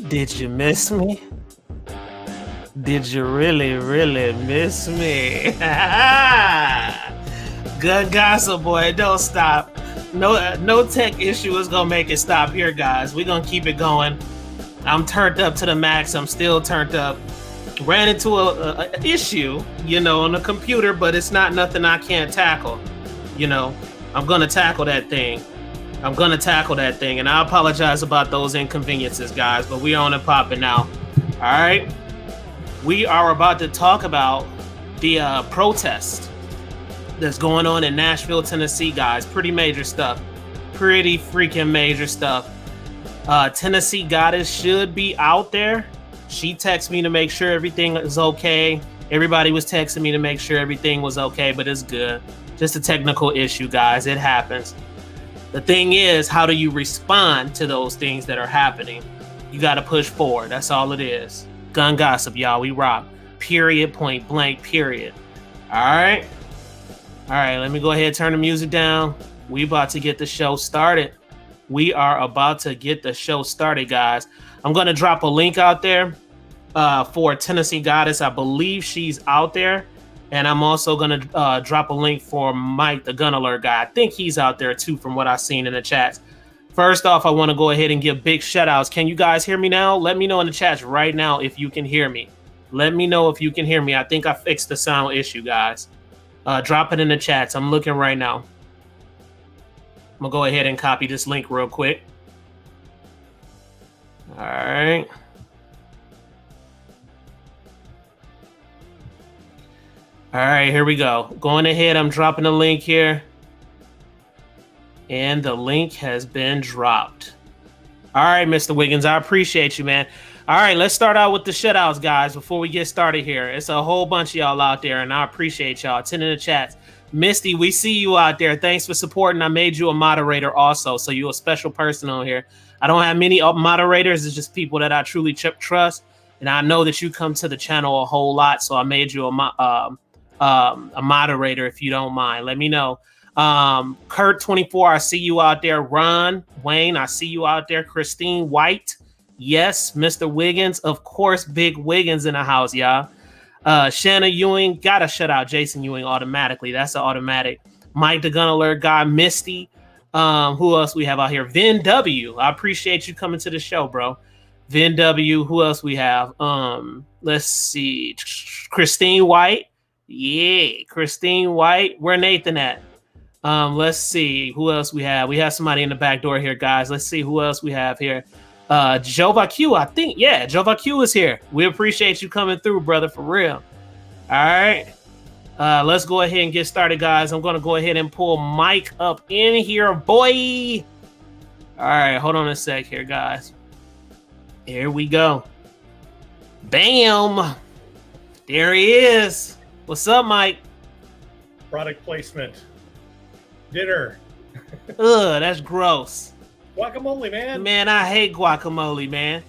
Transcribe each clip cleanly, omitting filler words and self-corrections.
Did you miss me? Did you really, really miss me? Good gossip, boy. Don't stop. No tech issue is gonna make it stop here, guys. We're gonna keep it going. I'm turned up to the max. I'm still turned up. Ran into a issue, on the computer, but it's not nothing I can't tackle. I'm gonna tackle that thing. And I apologize about those inconveniences, guys. But we on and popping now. All right. We are about to talk about the protest that's going on in Nashville, Tennessee, guys. Pretty major stuff. Pretty freaking major stuff. Tennessee Goddess should be out there. She texted me to make sure everything is okay. Everybody was texting me to make sure everything was okay, but it's good. Just a technical issue, guys. It happens. The thing is, how do you respond to those things that are happening? You got to push forward. That's all it is. Gun gossip, y'all. We rock. Period. Point blank. Period. All right. Let me go ahead and turn the music down. We about to get the show started. We are about to get the show started, guys. I'm going to drop a link out there for Tennessee Goddess. I believe she's out there. And I'm also going to drop a link for Mike, the gun alert guy. I think he's out there too, from what I've seen in the chats. First off, I want to go ahead and give big shout outs. Can you guys hear me now? Let me know in the chats right now if you can hear me. Let me know if you can hear me. I think I fixed the sound issue, guys. Drop it in the chats. I'm looking right now. I'm going to go ahead and copy this link real quick. All right. All right, here we go. Going ahead, I'm dropping the link here. And the link has been dropped. All right, Mr. Wiggins, I appreciate you, man. All right, let's start out with the shutouts, guys, before we get started here. It's a whole bunch of y'all out there, and I appreciate y'all. 10 in the chats. Misty, we see you out there. Thanks for supporting. I made you a moderator also, so you're a special person on here. I don't have many moderators. It's just people that I truly trust, and I know that you come to the channel a whole lot, so I made you a moderator if you don't mind. Let me know. Kurt24, I see you out there. Ron Wayne, I see you out there. Christine White, yes. Mr. Wiggins, of course. Big Wiggins in the house, y'all. Shanna Ewing, gotta shut out Jason Ewing automatically. That's an automatic. Mike the gun alert guy. Misty, who else we have out here? Vin W, I appreciate you coming to the show, bro. Vin W, who else we have? Let's see. Christine White. Yeah, Christine White. Where Nathan at? Let's see who else we have. We have somebody in the back door here, guys. Let's see who else we have here. Jova Q, I think. Yeah, Jova Q is here. We appreciate you coming through, brother, for real. All right. Let's go ahead and get started, guys. I'm going to go ahead and pull Mike up in here, boy. All right, hold on a sec here, guys. Here we go. Bam. There he is. What's up, Mike? Product placement. Dinner. Ugh, that's gross. Guacamole, man. Man, I hate guacamole, man.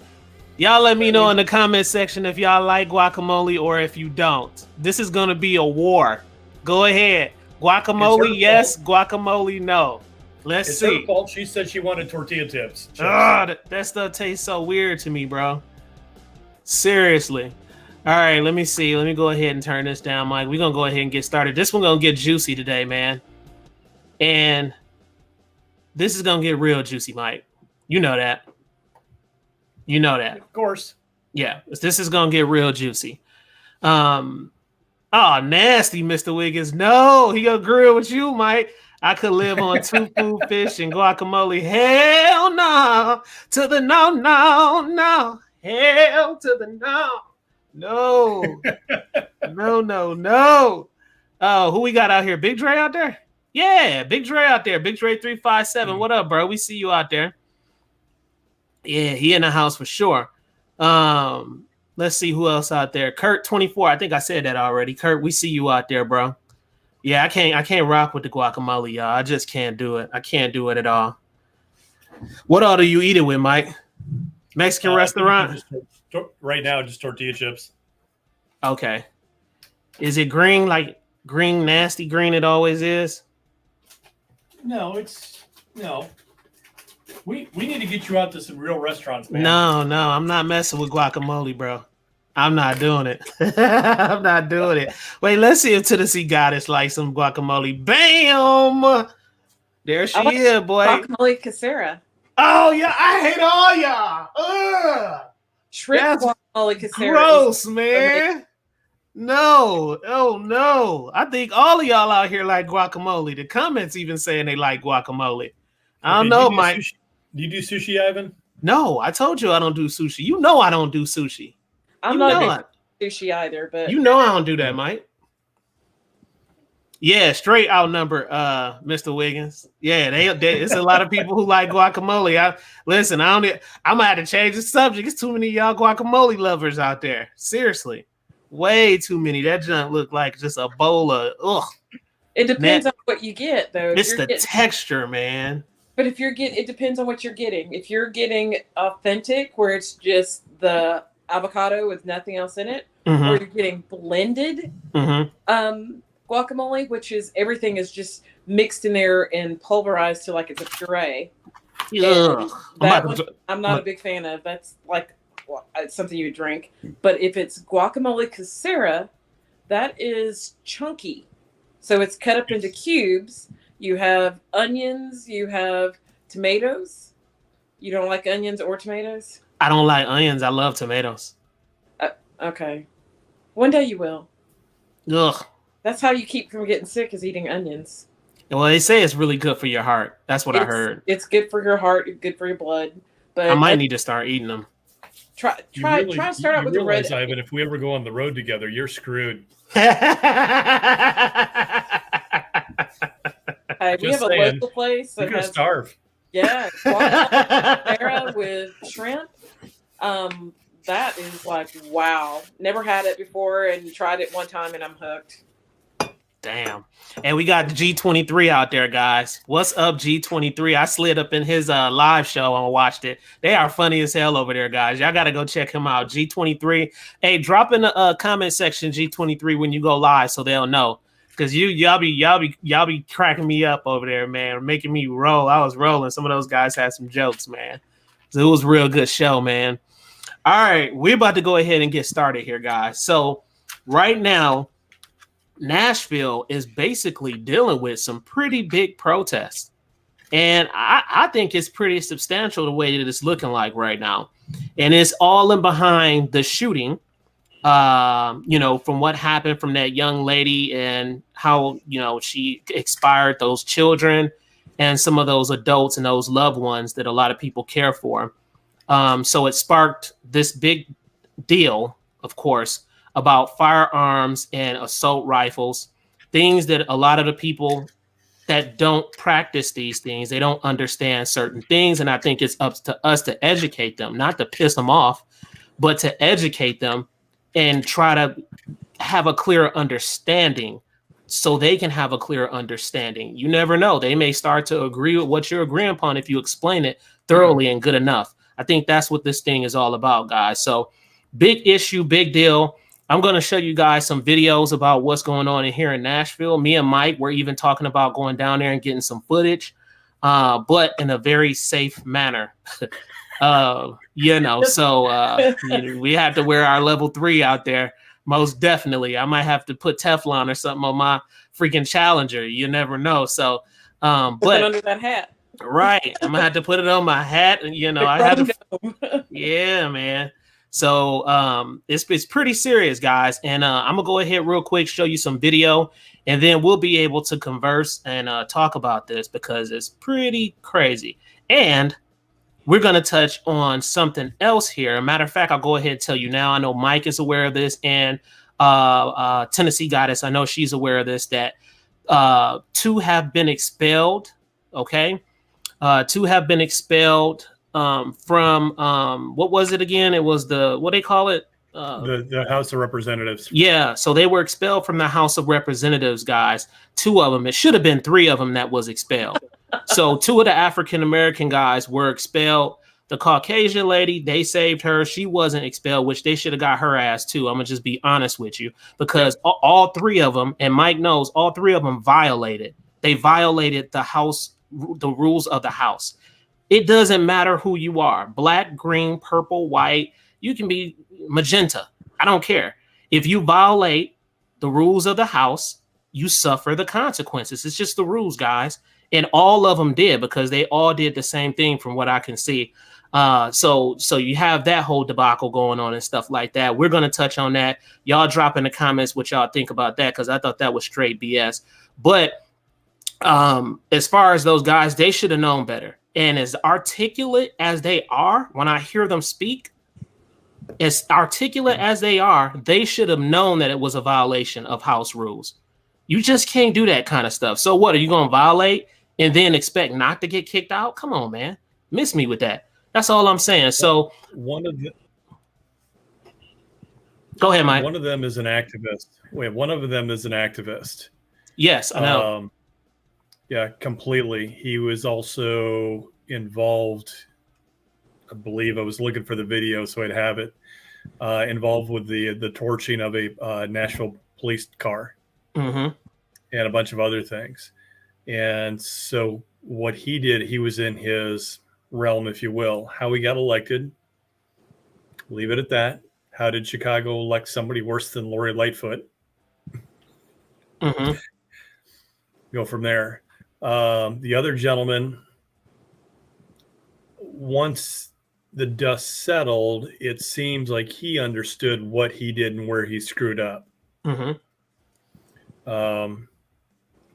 Y'all let me know in the comment section if y'all like guacamole or if you don't. This is going to be a war. Go ahead. Guacamole, yes. Guacamole, no. Let's see. It's her fault. She said she wanted tortilla tips. That stuff tastes so weird to me, bro. Seriously. All right, let me see. Let me go ahead and turn this down, Mike. We're going to go ahead and get started. This one's going to get juicy today, man. And this is going to get real juicy, Mike. You know that. You know that. Of course. Yeah, this is going to get real juicy. Oh, nasty, Mr. Wiggins. No, he going to grill with you, Mike. I could live on tofu, fish, and guacamole. Hell no. To the no, no, no. Hell to the no. No. No. Oh, who we got out here? Big Dre out there? Yeah, Big Dre out there. Big Dre 357. What up, bro? We see you out there. Yeah, he in the house for sure. Let's see who else out there. Kurt 24. I think I said that already. Kurt, we see you out there, bro. Yeah, I can't rock with the guacamole, y'all. I just can't do it. I can't do it at all. What all do you eat it with, Mike? Mexican restaurant? Right now, just tortilla chips. Okay. Is it green, like green, nasty green it always is? No, no. We need to get you out to some real restaurants, man. No, I'm not messing with guacamole, bro. I'm not doing it. I'm not doing it. Wait, let's see if Tennessee Goddess likes some guacamole. Bam! There she is, boy. Guacamole casera. Oh yeah, I hate all y'all. Ugh. Shrimp guacamole casera. Gross, man. No, oh no. I think all of y'all out here like guacamole. The comments even saying they like guacamole. I don't know, Mike. Do you do sushi, Ivan? No, I told you I don't do sushi. You know I don't do sushi. I'm not sushi either, but you know I don't do that, Mike. Yeah, straight outnumber Mr. Wiggins. Yeah, they it's a lot of people who like guacamole. I'm gonna have to change the subject. It's too many of y'all guacamole lovers out there. Seriously. Way too many. That junk look like just a bowl of It depends on what you get, though. It's the texture, man. But it depends on what you're getting. If you're getting authentic, where it's just the avocado with nothing else in it, or you're getting blended guacamole, which is everything is just mixed in there and pulverized to like it's a puree. I'm not a big fan of. That's like it's something you drink. But if it's guacamole casera, that is chunky. So it's cut up into cubes. You have onions. You have tomatoes. You don't like onions or tomatoes? I don't like onions. I love tomatoes. Okay. One day you will. Ugh. That's how you keep from getting sick, is eating onions. Well, they say it's really good for your heart. That's what I heard. It's good for your heart. It's good for your blood. But I might need to start eating them. Try to start out with the red. Ivan, if we ever go on the road together, you're screwed. Hey, we have a local place that you're gonna starve. Yeah, guacamole with shrimp. That is like wow. Never had it before and tried it one time and I'm hooked. Damn. And we got the G23 out there, guys. What's up, G23? I slid up in his live show and watched it. They are funny as hell over there, guys. Y'all got to go check him out. G23. Hey, drop in the comment section G23 when you go live so they'll know. Because y'all be cracking me up over there, man. Making me roll. I was rolling. Some of those guys had some jokes, man. So it was a real good show, man. All right, we're about to go ahead and get started here, guys. So right now, Nashville is basically dealing with some pretty big protests. And I think it's pretty substantial the way that it's looking like right now. And it's all in behind the shooting, from what happened from that young lady and how, she expired those children and some of those adults and those loved ones that a lot of people care for. So it sparked this big deal, of course, about firearms and assault rifles, things that a lot of the people that don't practice these things, they don't understand certain things. And I think it's up to us to educate them, not to piss them off, but to educate them and try to have a clearer understanding so they can have a clearer understanding. You never know. They may start to agree with what you're agreeing upon if you explain it thoroughly and good enough. I think that's what this thing is all about, guys. So big issue, big deal. I'm going to show you guys some videos about what's going on in here in Nashville. Me and Mike were even talking about going down there and getting some footage, but in a very safe manner. So we have to wear our level 3 out there. Most definitely. I might have to put Teflon or something on my freaking Challenger. You never know. So, but under that hat. Right. I'm going to have to put it on my hat. And, I have to. Yeah, man. So it's pretty serious, guys. And I'm going to go ahead real quick, show you some video, and then we'll be able to converse and talk about this because it's pretty crazy. And we're going to touch on something else here. As a matter of fact, I'll go ahead and tell you now. I know Mike is aware of this, and Tennessee Goddess, I know she's aware of this, that 2 have been expelled, okay? 2 have been expelled from what was it again? It was what they call it? The House of Representatives. Yeah, so they were expelled from the House of Representatives, guys. 2 of them. It should have been 3 of them that was expelled. So 2 of the African-American guys were expelled. The Caucasian lady, they saved her. She wasn't expelled, which they should have got her ass too. I'm going to just be honest with you because all 3 of them, and Mike knows, all 3 of them violated. They violated the House, the rules of the House. It doesn't matter who you are, black, green, purple, white, you can be magenta. I don't care. If you violate the rules of the house, you suffer the consequences. It's just the rules, guys. And all of them did, because they all did the same thing from what I can see. So you have that whole debacle going on and stuff like that. We're going to touch on that. Y'all drop in the comments what y'all think about that, because I thought that was straight BS. But as far as those guys, they should have known better. And as articulate as they are, when I hear them speak, as articulate as they are, they should have known that it was a violation of house rules. You just can't do that kind of stuff. So what, are you going to violate and then expect not to get kicked out? Come on, man. Miss me with that. That's all I'm saying. So go ahead, Mike. One of them is an activist. One of them is an activist. Yes, I know. Yeah, completely. He was also involved, I believe, I was looking for the video so I'd have it, involved with the torching of a Nashville police car, and a bunch of other things. And so what he did, he was in his realm, if you will. How he got elected, leave it at that. How did Chicago elect somebody worse than Lori Lightfoot? Go from there. The other gentleman, once the dust settled, it seems like he understood what he did and where he screwed up.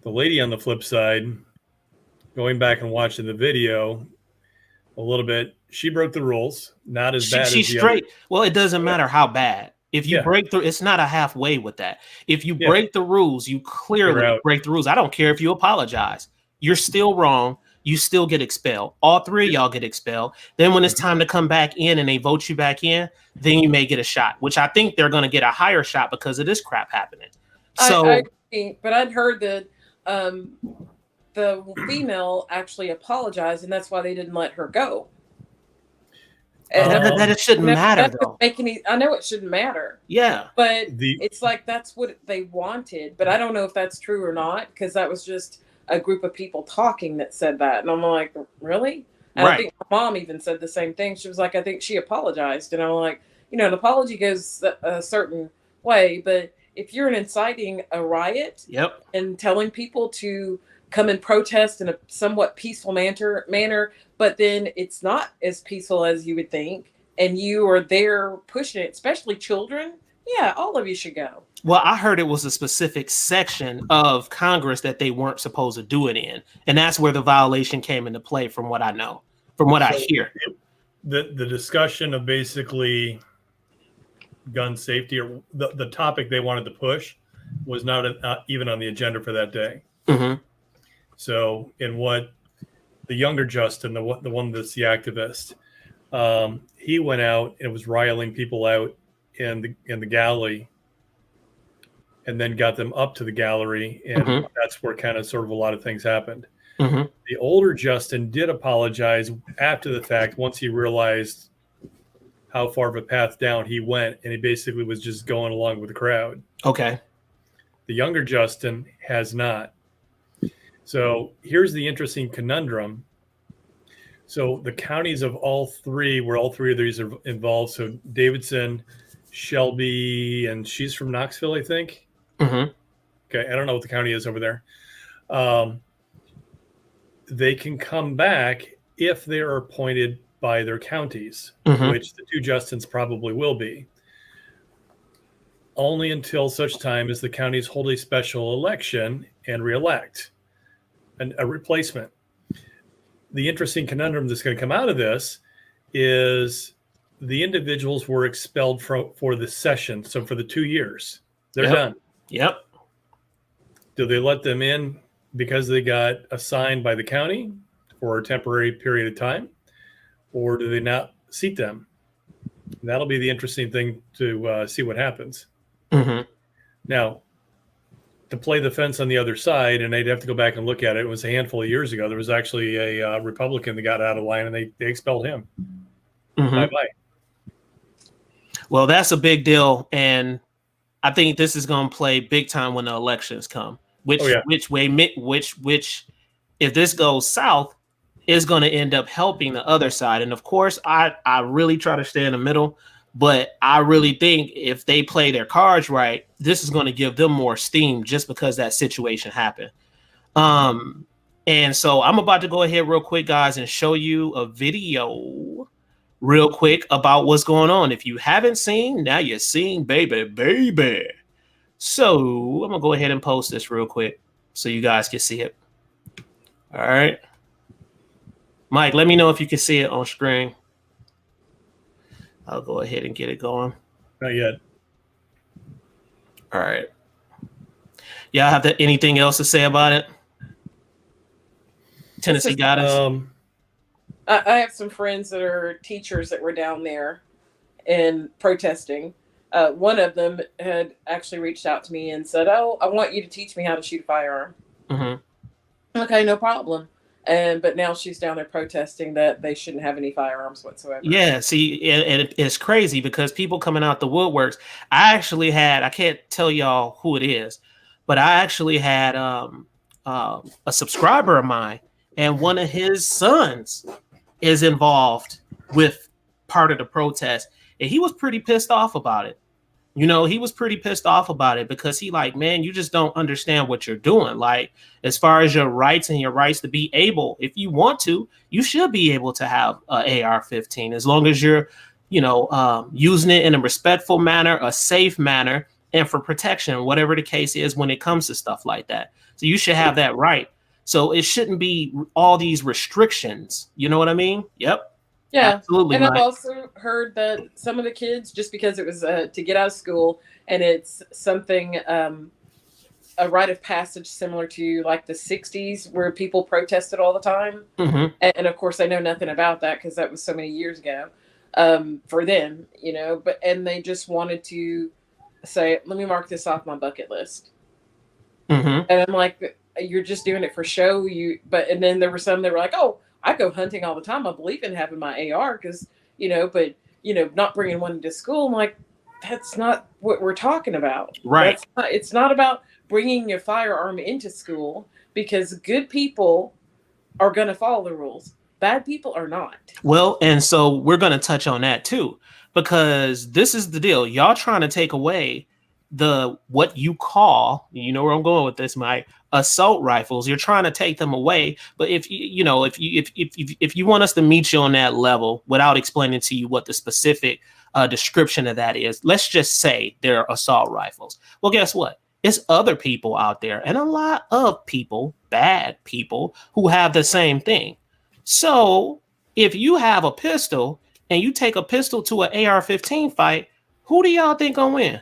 The lady on the flip side, going back and watching the video a little bit, she broke the rules. Not as bad as the straight. other. Well, it doesn't matter how bad. If you break through, it's not a halfway with that. If you break the rules, you clearly break the rules. I don't care if you apologize. You're still wrong. You still get expelled. All three of y'all get expelled. Then when it's time to come back in and they vote you back in, then you may get a shot, which I think they're going to get a higher shot because of this crap happening. So, I agree, but I'd heard that the female actually apologized, and that's why they didn't let her go. That it shouldn't matter, though. I know it shouldn't matter. Yeah. But it's like that's what they wanted. But I don't know if that's true or not, because that was just a group of people talking that said that. And I'm like, really? And I think my mom even said the same thing. She was like, I think she apologized. And I'm like, an apology goes a certain way. But if you're inciting a riot and telling people to come and protest in a somewhat peaceful manner, but then it's not as peaceful as you would think, and you are there pushing it, especially children, all of you should go. Well, I heard it was a specific section of Congress that they weren't supposed to do it in, and that's where the violation came into play, from what I know, from what I hear. The discussion of basically gun safety, or the topic they wanted to push, was not even on the agenda for that day. So, in what the younger Justin, the one that's the activist, he went out and was riling people out in the gallery, and then got them up to the gallery, and that's where kind of sort of a lot of things happened. The older Justin did apologize after the fact, once he realized how far of a path down he went, and he basically was just going along with the crowd. Okay. The younger Justin has not. So here's the interesting conundrum. So the counties of all three, where all three of these are involved, so Davidson, Shelby, and she's from Knoxville, I think. Okay, I don't know what the county is over there. They can come back if they are appointed by their counties, which the two Justins probably will be. Only until such time as the counties hold a special election and reelect a replacement. The interesting conundrum that's going to come out of this is the individuals were expelled for the session. So for the 2 years, they're done. Do they let them in because they got assigned by the county for a temporary period of time, or do they not seat them? That'll be the interesting thing to see what happens. Now, to play the fence on the other side, and they'd have to go back and look at it. It was a handful of years ago. There was actually a Republican that got out of line, and they expelled him. Bye-bye. Well, that's a big deal, and I think this is going to play big time when the elections come. Which if this goes south, is going to end up helping the other side. And of course, I really try to stay in the middle, but I really think if they play their cards right, this is going to give them more steam just because that situation happened. And so I'm about to go ahead real quick, guys, and show you a video real quick about what's going on. If you haven't seen, now you're seeing, baby. So I'm going to go ahead and post this real quick so you guys can see it. All right. Mike, let me know if you can see it on screen. I'll go ahead and get it going. Not yet. All right. Y'all have anything else to say about it? Tennessee got us. I have some friends that are teachers that were down there and protesting. One of them had actually reached out to me and said, "Oh, I want you to teach me how to shoot a firearm." Mm-hmm. Okay, no problem. But now she's down there protesting that they shouldn't have any firearms whatsoever. Yeah, see, and it's crazy because people coming out the woodworks. I can't tell y'all who it is, but I actually had a subscriber of mine, and one of his sons is involved with part of the protest, and he was pretty pissed off about it. He was pretty pissed off about it because he like, man, you just don't understand what you're doing. Like, as far as your rights and your rights to be able, if you want to, you should be able to have an AR-15 as long as you're, using it in a respectful manner, a safe manner, and for protection, whatever the case is when it comes to stuff like that. So you should have that right. So it shouldn't be all these restrictions. You know what I mean? Yep. Yeah, absolutely. And I've also heard that some of the kids, just because it was to get out of school, and it's something, a rite of passage similar to like the 60s where people protested all the time. Mm-hmm. And of course, I know nothing about that because that was so many years ago for them, and they just wanted to say, let me mark this off my bucket list. Mm-hmm. And I'm like, you're just doing it for show. And then there were some that were like, oh, I go hunting all the time. I believe in having my AR because, but not bringing one into school. I'm like, that's not what we're talking about. Right. It's not about bringing your firearm into school because good people are going to follow the rules. Bad people are not. Well, and so we're going to touch on that too, because this is the deal. Y'all trying to take away what you call, where I'm going with this, Mike, assault rifles. You're trying to take them away. But if you want us to meet you on that level without explaining to you what the specific description of that is, let's just say they're assault rifles. Well, guess what? It's other people out there, and a lot of people, bad people, who have the same thing. So if you have a pistol and you take a pistol to an AR-15 fight, who do y'all think gonna win?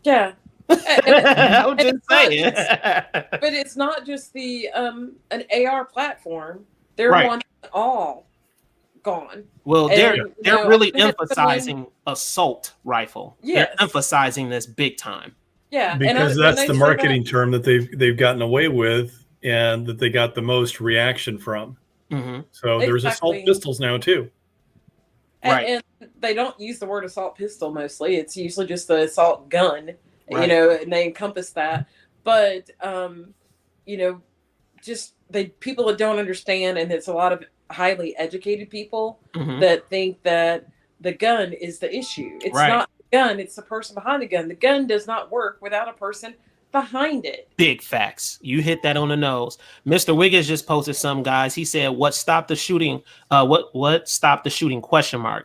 Yeah. I'm just saying. But it's not just the an AR platform. They're right. wanting all gone. Well, they're really emphasizing assault rifle. Yes. They're emphasizing this big time. Yeah. Because that's the marketing term that they've gotten away with and that they got the most reaction from. Mm-hmm. So there's assault pistols now too. Right. And they don't use the word assault pistol mostly. It's usually just the assault gun, right. And they encompass that. But, people that don't understand, and it's a lot of highly educated people mm-hmm. that think that the gun is the issue. It's right. not the gun. It's the person behind the gun. The gun does not work without a person behind it. Big facts. You hit that on the nose. Mr. Wiggins just posted some, guys. He said, what stopped the shooting? What stopped the shooting? ?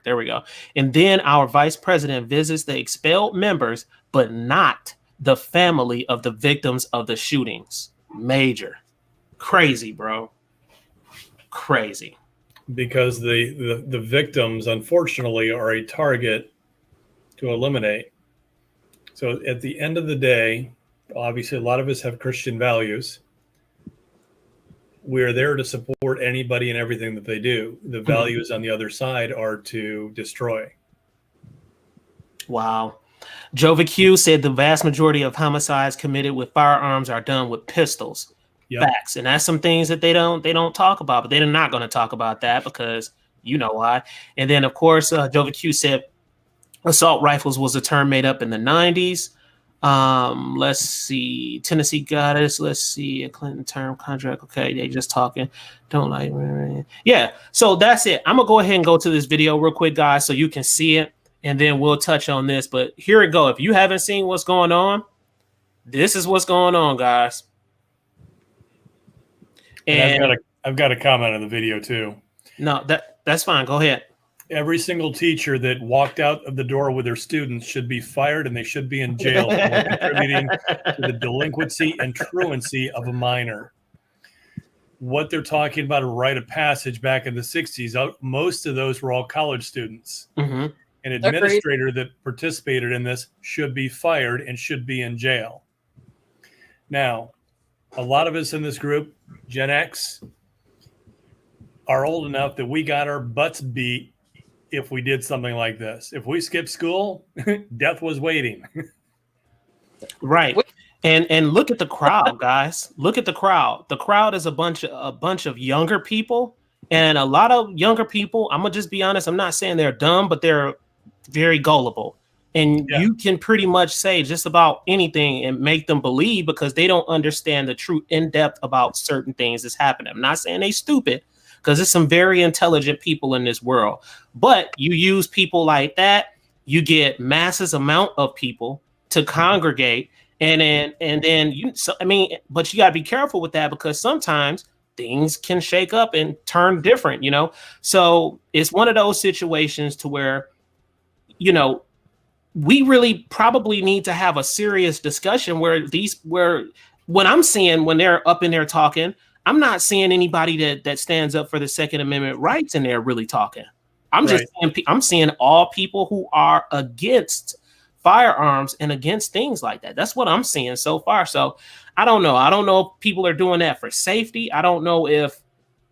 There we go. And then our vice president visits the expelled members, but not the family of the victims of the shootings. Major. Crazy, bro. Crazy. Because the victims, unfortunately, are a target to eliminate. So at the end of the day, obviously, a lot of us have Christian values. We're there to support anybody and everything that they do. The values on the other side are to destroy. Wow. Jova Q said the vast majority of homicides committed with firearms are done with pistols. Yep. Facts. And that's some things that they don't talk about, but they're not going to talk about that because you know why. And then, of course, Jova Q said assault rifles was a term made up in the 90s. Let's see. Tennessee Goddess. Let's see. A Clinton term contract. Okay, they just talking. Don't like. Yeah. So that's it. I'm gonna go ahead and go to this video real quick, guys, so you can see it, and then we'll touch on this. But here it go. If you haven't seen what's going on, this is what's going on, guys. And I've got a comment on the video too. No, that's fine. Go ahead. Every single teacher that walked out of the door with their students should be fired, and they should be in jail for contributing to the delinquency and truancy of a minor. What they're talking about a rite of passage back in the 60s, most of those were all college students. Mm-hmm. An administrator that participated in this should be fired and should be in jail. Now, a lot of us in this group, Gen X, are old enough that we got our butts beat if we did something like this. If we skipped school, death was waiting. Right. And look at the crowd, guys. Look at the crowd. The crowd is a bunch of younger people, and a lot of younger people, I'm gonna just be honest, I'm not saying they're dumb, but they're very gullible. And you can pretty much say just about anything and make them believe, because they don't understand the true in-depth about certain things that's happening. I'm not saying they stupid, because there's some very intelligent people in this world. But you use people like that, you get masses amount of people to congregate, and then you. So, I mean, but you got to be careful with that, because sometimes things can shake up and turn different, you know. So it's one of those situations to where, you know, we really probably need to have a serious discussion where when I'm seeing when they're up in there talking, I'm not seeing anybody that stands up for the Second Amendment rights and they're really talking. I'm seeing all people who are against firearms and against things like that. That's what I'm seeing so far. So I don't know. I don't know if people are doing that for safety. I don't know if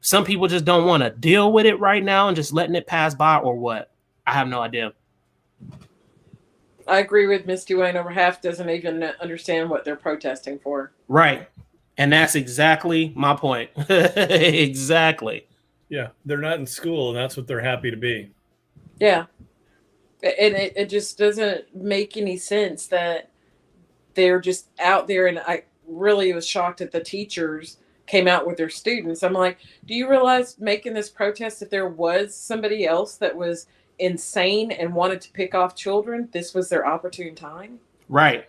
some people just don't want to deal with it right now and just letting it pass by, or what. I have no idea. I agree with Misty Wayne. Over half doesn't even understand what they're protesting for. Right. And that's exactly my point. Exactly. Yeah. They're not in school, and that's what they're happy to be. Yeah. And it just doesn't make any sense that they're just out there. And I really was shocked that the teachers came out with their students. I'm like, do you realize making this protest, if there was somebody else that was insane and wanted to pick off children, this was their opportune time? Right.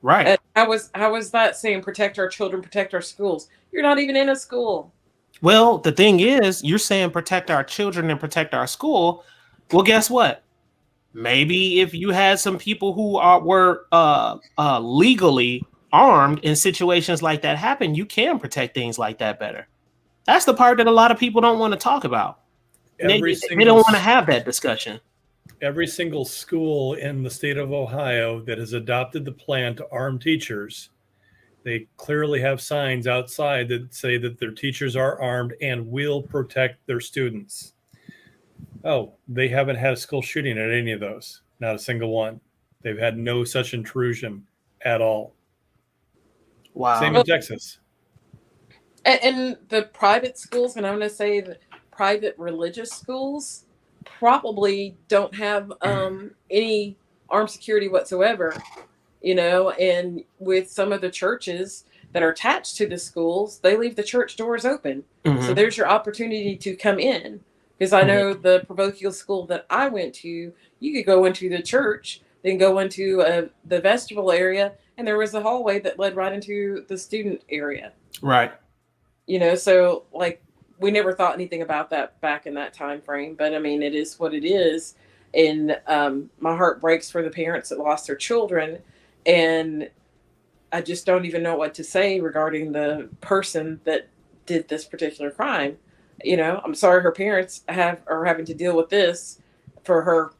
Right. And how was that saying protect our children, protect our schools? You're not even in a school. Well, the thing is, you're saying protect our children and protect our school. Well, guess what? Maybe if you had some people who were legally armed in situations like that happen, you can protect things like that better. That's the part that a lot of people don't want to talk about. They don't want to have that discussion. Every single school in the state of Ohio that has adopted the plan to arm teachers, they clearly have signs outside that say that their teachers are armed and will protect their students. Oh, they haven't had a school shooting at any of those. Not a single one. They've had no such intrusion at all. Wow. Same in Texas. And the private schools, and I'm going to say the private religious schools, probably don't have any armed security whatsoever, you know. And with some of the churches that are attached to the schools, they leave the church doors open. Mm-hmm. So there's your opportunity to come in. Because I know the parochial school that I went to, you could go into the church, then go into the vestibule area, and there was a hallway that led right into the student area. Right. You know, so like we never thought anything about that back in that time frame. But I mean, it is what it is. And my heart breaks for the parents that lost their children. And I just don't even know what to say regarding the person that did this particular crime. You know, I'm sorry her parents are having to deal with this for her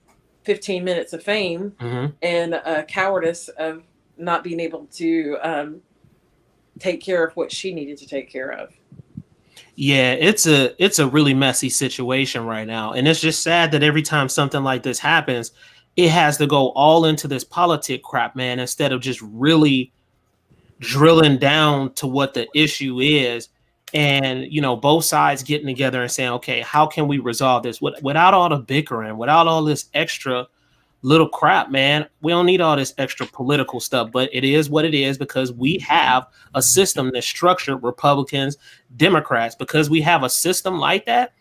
15 minutes of fame and cowardice of not being able to take care of what she needed to take care of. Yeah, it's a really messy situation right now. And it's just sad that every time something like this happens, it has to go all into this politic crap, man, instead of just really drilling down to what the issue is. And, you know, both sides getting together and saying, okay, how can we resolve this without all the bickering, without all this extra little crap, man. We don't need all this extra political stuff, but it is what it is because we have a system that's structured Republicans, Democrats, because we have a system like that.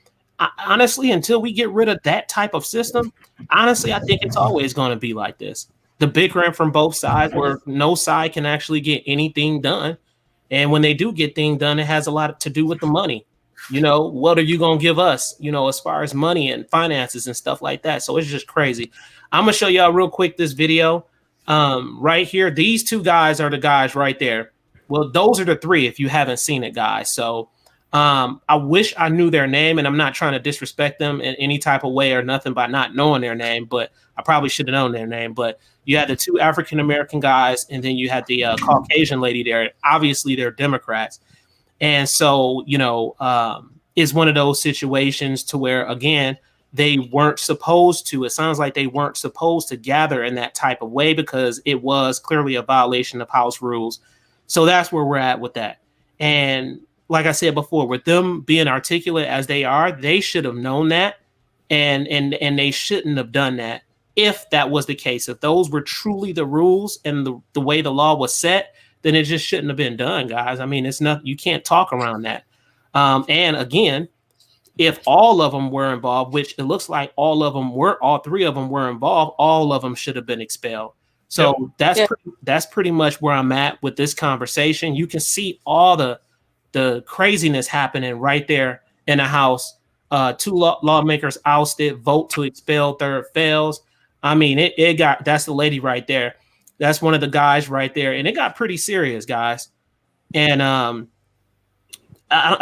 Honestly, until we get rid of that type of system, honestly, I think it's always going to be like this. The bickering from both sides where no side can actually get anything done. And when they do get things done, it has a lot to do with the money. What are you going to give us, as far as money and finances and stuff like that. So it's just crazy. I'm going to show y'all real quick this video right here. These two guys are the guys right there. Well, those are the three if you haven't seen it, guys. So I wish I knew their name, and I'm not trying to disrespect them in any type of way or nothing by not knowing their name, but I probably should have known their name. But you had the two African-American guys, and then you had the Caucasian lady there. Obviously, they're Democrats. And so, is one of those situations to where, again, they weren't supposed to. It sounds like they weren't supposed to gather in that type of way because it was clearly a violation of House rules. So that's where we're at with that. And like I said before, with them being articulate as they are, they should have known that, and they shouldn't have done that if that was the case. If those were truly the rules and the way the law was set, then it just shouldn't have been done, guys. I mean, it's not, you can't talk around that. And again, if all of them were involved, which it looks like all three of them were involved, all of them should have been expelled. So that's pretty much where I'm at with this conversation. You can see all the craziness happening right there in the House. Two lawmakers ousted, vote to expel, third fails. I mean, that's the lady right there. That's one of the guys right there. And it got pretty serious, guys. And I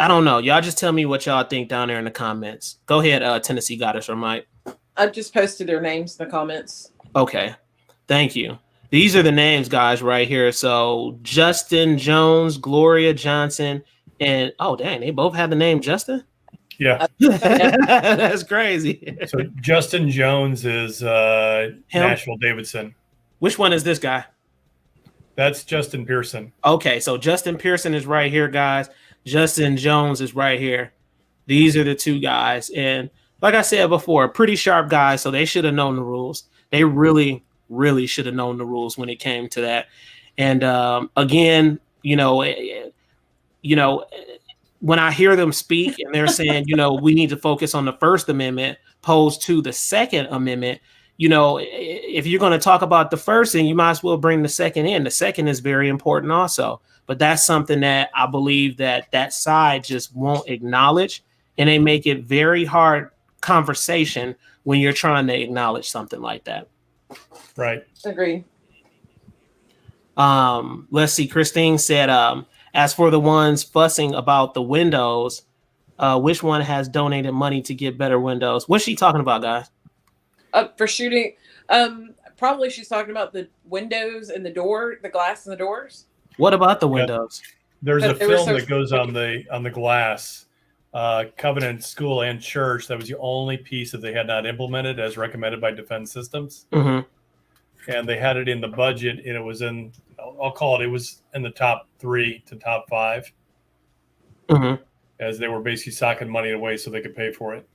don't know. Y'all just tell me what y'all think down there in the comments. Go ahead, Tennessee Goddess or Mike. I've just posted their names in the comments. Okay. Thank you. These are the names, guys, right here. So Justin Jones, Gloria Johnson, and oh dang, they both have the name Justin? Yeah. That's crazy. So Justin Jones is Nashville Davidson. Which one is this guy? That's Justin Pearson. Okay, so Justin Pearson is right here, guys. Justin Jones is right here. These are the two guys. And like I said before, pretty sharp guys, so they should have known the rules. They really, really should have known the rules when it came to that. And again, when I hear them speak and they're saying, we need to focus on the First Amendment opposed to the Second Amendment, if you're going to talk about the first thing, you might as well bring the second in. The second is very important also. But that's something that I believe that side just won't acknowledge. And they make it very hard conversation when you're trying to acknowledge something like that. Right. Agree. Let's see. Christine said, as for the ones fussing about the windows, which one has donated money to get better windows? What's she talking about, guys? For shooting. Probably she's talking about the windows and the glass in the doors. What about the windows? There's a film that goes on the glass. Covenant School and Church. That was the only piece that they had not implemented as recommended by Defense Systems. Mm-hmm. And they had it in the budget, and it was in, I'll call it, it was in the top 3 to top 5. Mm-hmm. As they were basically socking money away so they could pay for it.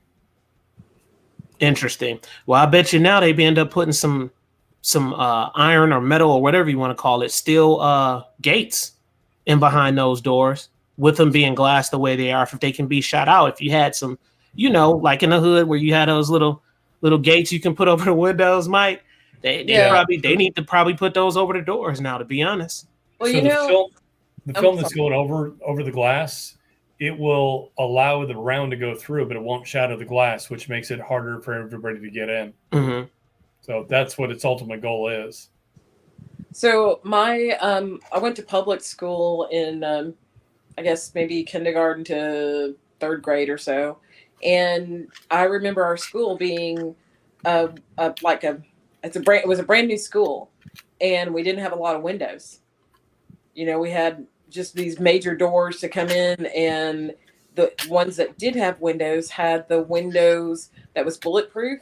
Interesting. Well, I bet you now they end up putting some iron or metal or whatever you want to call it, steel gates in behind those doors, with them being glass the way they are, if they can be shot out. If you had some, like in the hood where you had those little gates you can put over the windows, Mike, they need to probably put those over the doors now, to be honest. Well, so the film that's going over the glass, it will allow the round to go through, but it won't shatter the glass, which makes it harder for everybody to get in. Mm-hmm. So that's what its ultimate goal is. So I went to public school in, I guess maybe kindergarten to 3rd grade or so. And I remember our school being it was a brand new school, and we didn't have a lot of windows. We had just these major doors to come in, and the ones that did have windows had the windows that was bulletproof.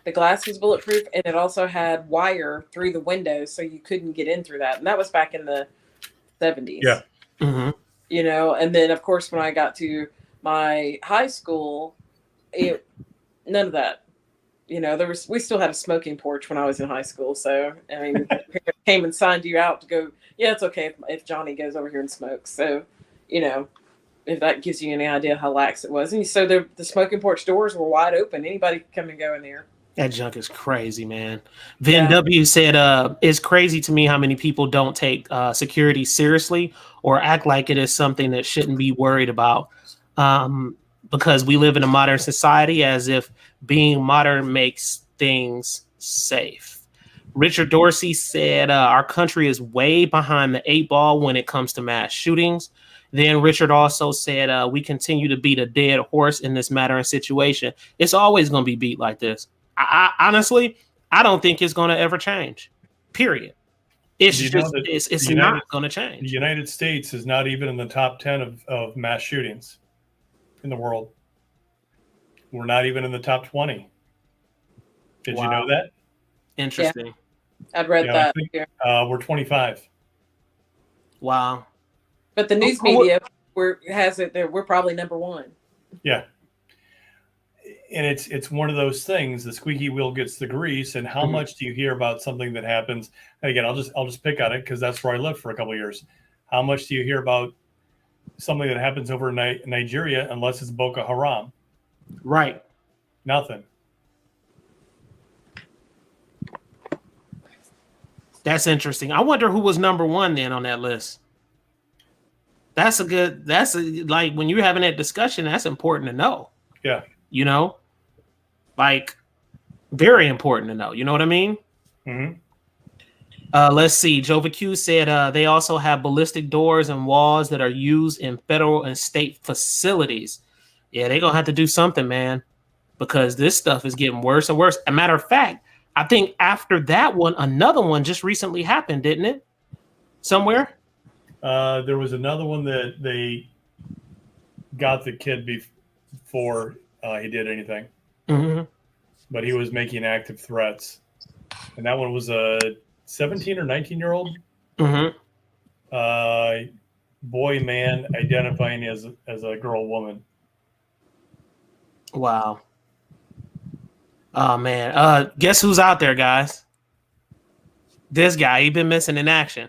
The glass was bulletproof, and it also had wire through the windows, so you couldn't get in through that. And that was back in the 70s. Yeah. Mm-hmm. And then of course when I got to my high school, none of that. we still had a smoking porch when I was in high school. So, I mean, parents came and signed you out to go, yeah, it's okay if Johnny goes over here and smokes. So, if that gives you any idea how lax it was. And so the smoking porch doors were wide open. Anybody could come and go in there. That junk is crazy, man. Vin W said, it's crazy to me how many people don't take security seriously or act like it is something that shouldn't be worried about. Because we live in a modern society as if being modern makes things safe. Richard Dorsey said, our country is way behind the 8 ball when it comes to mass shootings. Then Richard also said, we continue to beat a dead horse in this matter and situation. It's always going to be beat like this. I honestly, I don't think it's going to ever change. Period. It's it's not going to change. The United States is not even in the top 10 of mass shootings in the world. We're not even in the top 20. Did you know that? Interesting. Yeah. I'd read that. We're 25. Wow. But the news media has it that we're probably number 1. Yeah. And it's one of those things, the squeaky wheel gets the grease. And how much do you hear about something that happens? And again, I'll just pick on it because that's where I lived for a couple of years. How much do you hear about something that happens over in Nigeria unless it's Boko Haram? Right. Nothing. That's interesting. I wonder who was number 1 then on that list. Like when you're having that discussion, that's important to know. Yeah. Like very important to know. You know what I mean? Mm-hmm. Let's see. Jova Q said they also have ballistic doors and walls that are used in federal and state facilities. Yeah, they're going to have to do something, man, because this stuff is getting worse and worse. As a matter of fact, I think after that one, another one just recently happened, didn't it? Somewhere? There was another one that they got the kid before he did anything. Mm-hmm. But he was making active threats. And that one was a 17 or 19-year-old boy, man, identifying as a girl, woman. Wow. Oh, man. Guess who's out there, guys? This guy. He's been missing in action.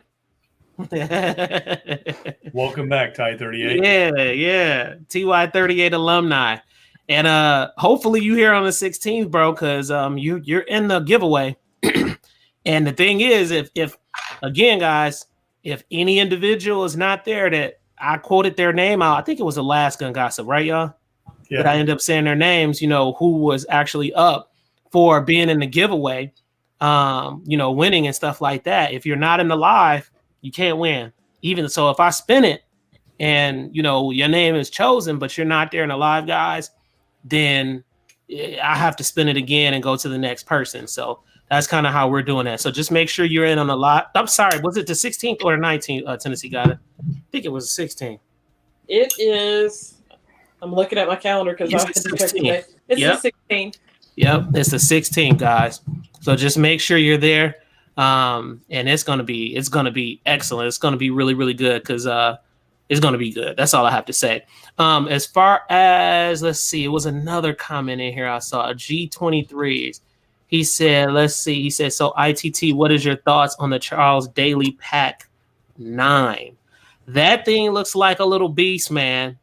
Welcome back, Ty 38. Yeah. TY38 alumni. And hopefully you here on the 16th, bro, because you're in the giveaway. And the thing is, if again, guys, if any individual is not there that I quoted their name out, I think it was the last Gun Gossip, right, y'all? Yeah. That I end up saying their names, who was actually up for being in the giveaway, winning and stuff like that. If you're not in the live, you can't win. Even so, if I spin it and your name is chosen, but you're not there in the live, guys, then I have to spin it again and go to the next person. So that's kind of how we're doing that. So just make sure you're in on the live. I'm sorry, was it the 16th or the 19th? Tennessee got it. I think it was the 16th. It is. I'm looking at my calendar because I had to check today. It's the 16th. Yep, it's the 16th, guys. So just make sure you're there. And it's gonna be excellent. It's gonna be really, really good because it's gonna be good. That's all I have to say. As far as let's see, it was another comment in here I saw. G23s. He said, let's see. He said, so I.T.T, what is your thoughts on the Charles Daly Pack 9? That thing looks like a little beast, man.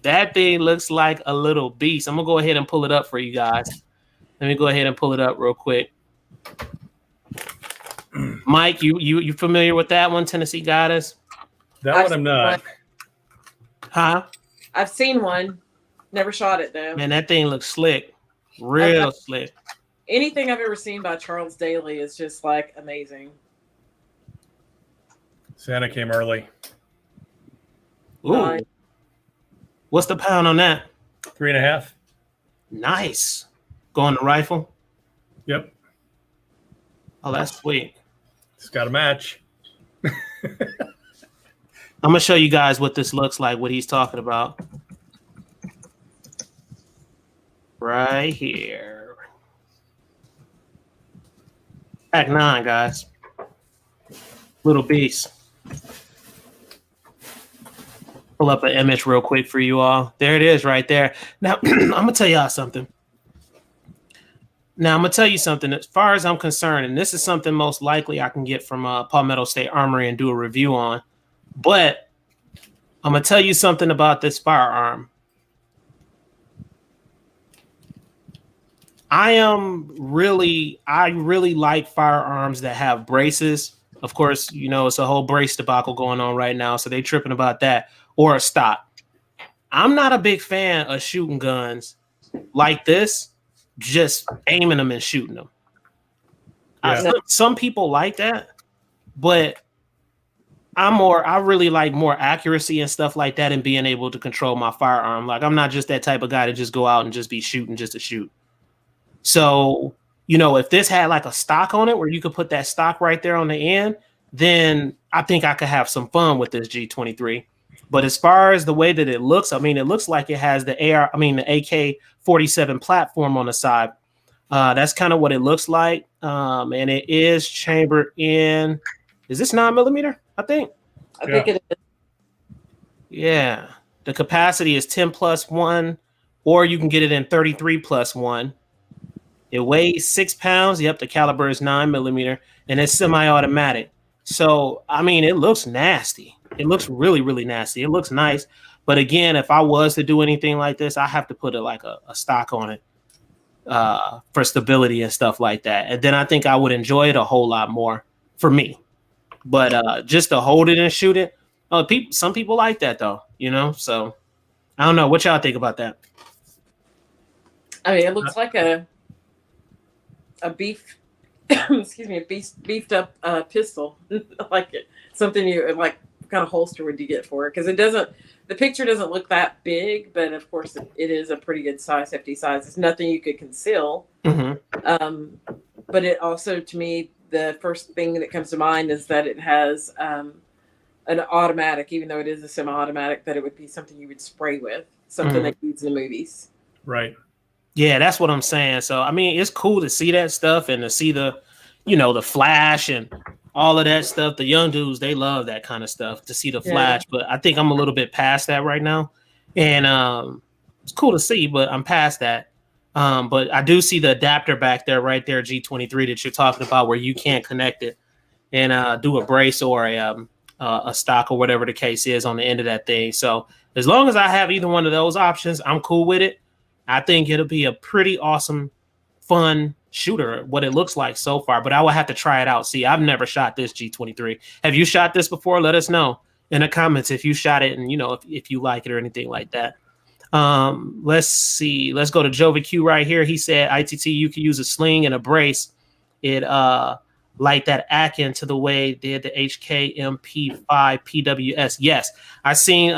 That thing looks like a little beast. I'm gonna go ahead and pull it up for you guys. Let me go ahead and pull it up real quick. Mike, you familiar with that one, Tennessee Goddess? That one I'm not. Huh? I've seen one. Never shot it though. Man, that thing looks slick. Real slick. Anything I've ever seen by Charles Daly is just like amazing. Santa came early. Ooh. What's the pound on that? 3.5. Nice. Going to rifle? Yep. Oh, that's sweet. It's got a match. I'm going to show you guys what this looks like, what he's talking about. Right here. Pack 9, guys. Little beast. Pull up an image real quick for you all. There it is right there. Now, I'm going to tell y'all something. Now I'm gonna tell you something. As far as I'm concerned, and this is something most likely I can get from Palmetto State Armory and do a review on. But I'm gonna tell you something about this firearm. I really like firearms that have braces. Of course, you know, it's a whole brace debacle going on right now, so they tripping about that, or a stock. I'm not a big fan of shooting guns like this, just aiming them and shooting them. Yeah. Some people like that, but I really like more accuracy and stuff like that and being able to control my firearm. Like I'm not just that type of guy to just go out and just be shooting just to shoot. So, you know, if this had like a stock on it where you could put that stock right there on the end, then I think I could have some fun with this G23. But as far as the way that it looks, I mean, it looks like it has the the AK-47 platform on the side. That's kind of what it looks like. And it is chambered in, is this 9mm? I think it is. Yeah. The capacity is 10+1, or you can get it in 33+1. It weighs 6 pounds. Yep, the caliber is 9mm, and it's semi-automatic. So, I mean, it looks nasty. It looks really, really nasty. It looks nice. But again, if I was to do anything like this, I have to put a stock on it for stability and stuff like that. And then I think I would enjoy it a whole lot more for me. But just to hold it and shoot it, some people like that though, you know. So I don't know what y'all think about that. I mean, it looks like a beef, excuse me, a beefed up pistol, like something you like kind of holster would you get for it? Because the picture doesn't look that big, but of course it is a pretty good size, hefty size. It's nothing you could conceal. Mm-hmm. But it also, to me, the first thing that comes to mind is that it has an automatic, even though it is a semi-automatic, that it would be something you would spray with, something they use in the movies. Right. Yeah, that's what I'm saying. So, I mean, it's cool to see that stuff and to see the flash and all of that stuff. The young dudes, they love that kind of stuff, to see the flash. But I think I'm a little bit past that right now. And it's cool to see, but I'm past that. But I do see the adapter back there, right there, G23 that you're talking about, where you can't connect it and do a brace or a stock or whatever the case is on the end of that thing. So as long as I have either one of those options, I'm cool with it. I think it'll be a pretty awesome, fun shooter, what it looks like so far. But I will have to try it out. See, I've never shot this G23. Have you shot this before? Let us know in the comments if you shot it and, you know, if you like it or anything like that. Let's see. Let's go to Jovi Q right here. He said, ITT, you can use a sling and a brace. It like that Akin to the way did the HKMP5 PWS. Yes, I seen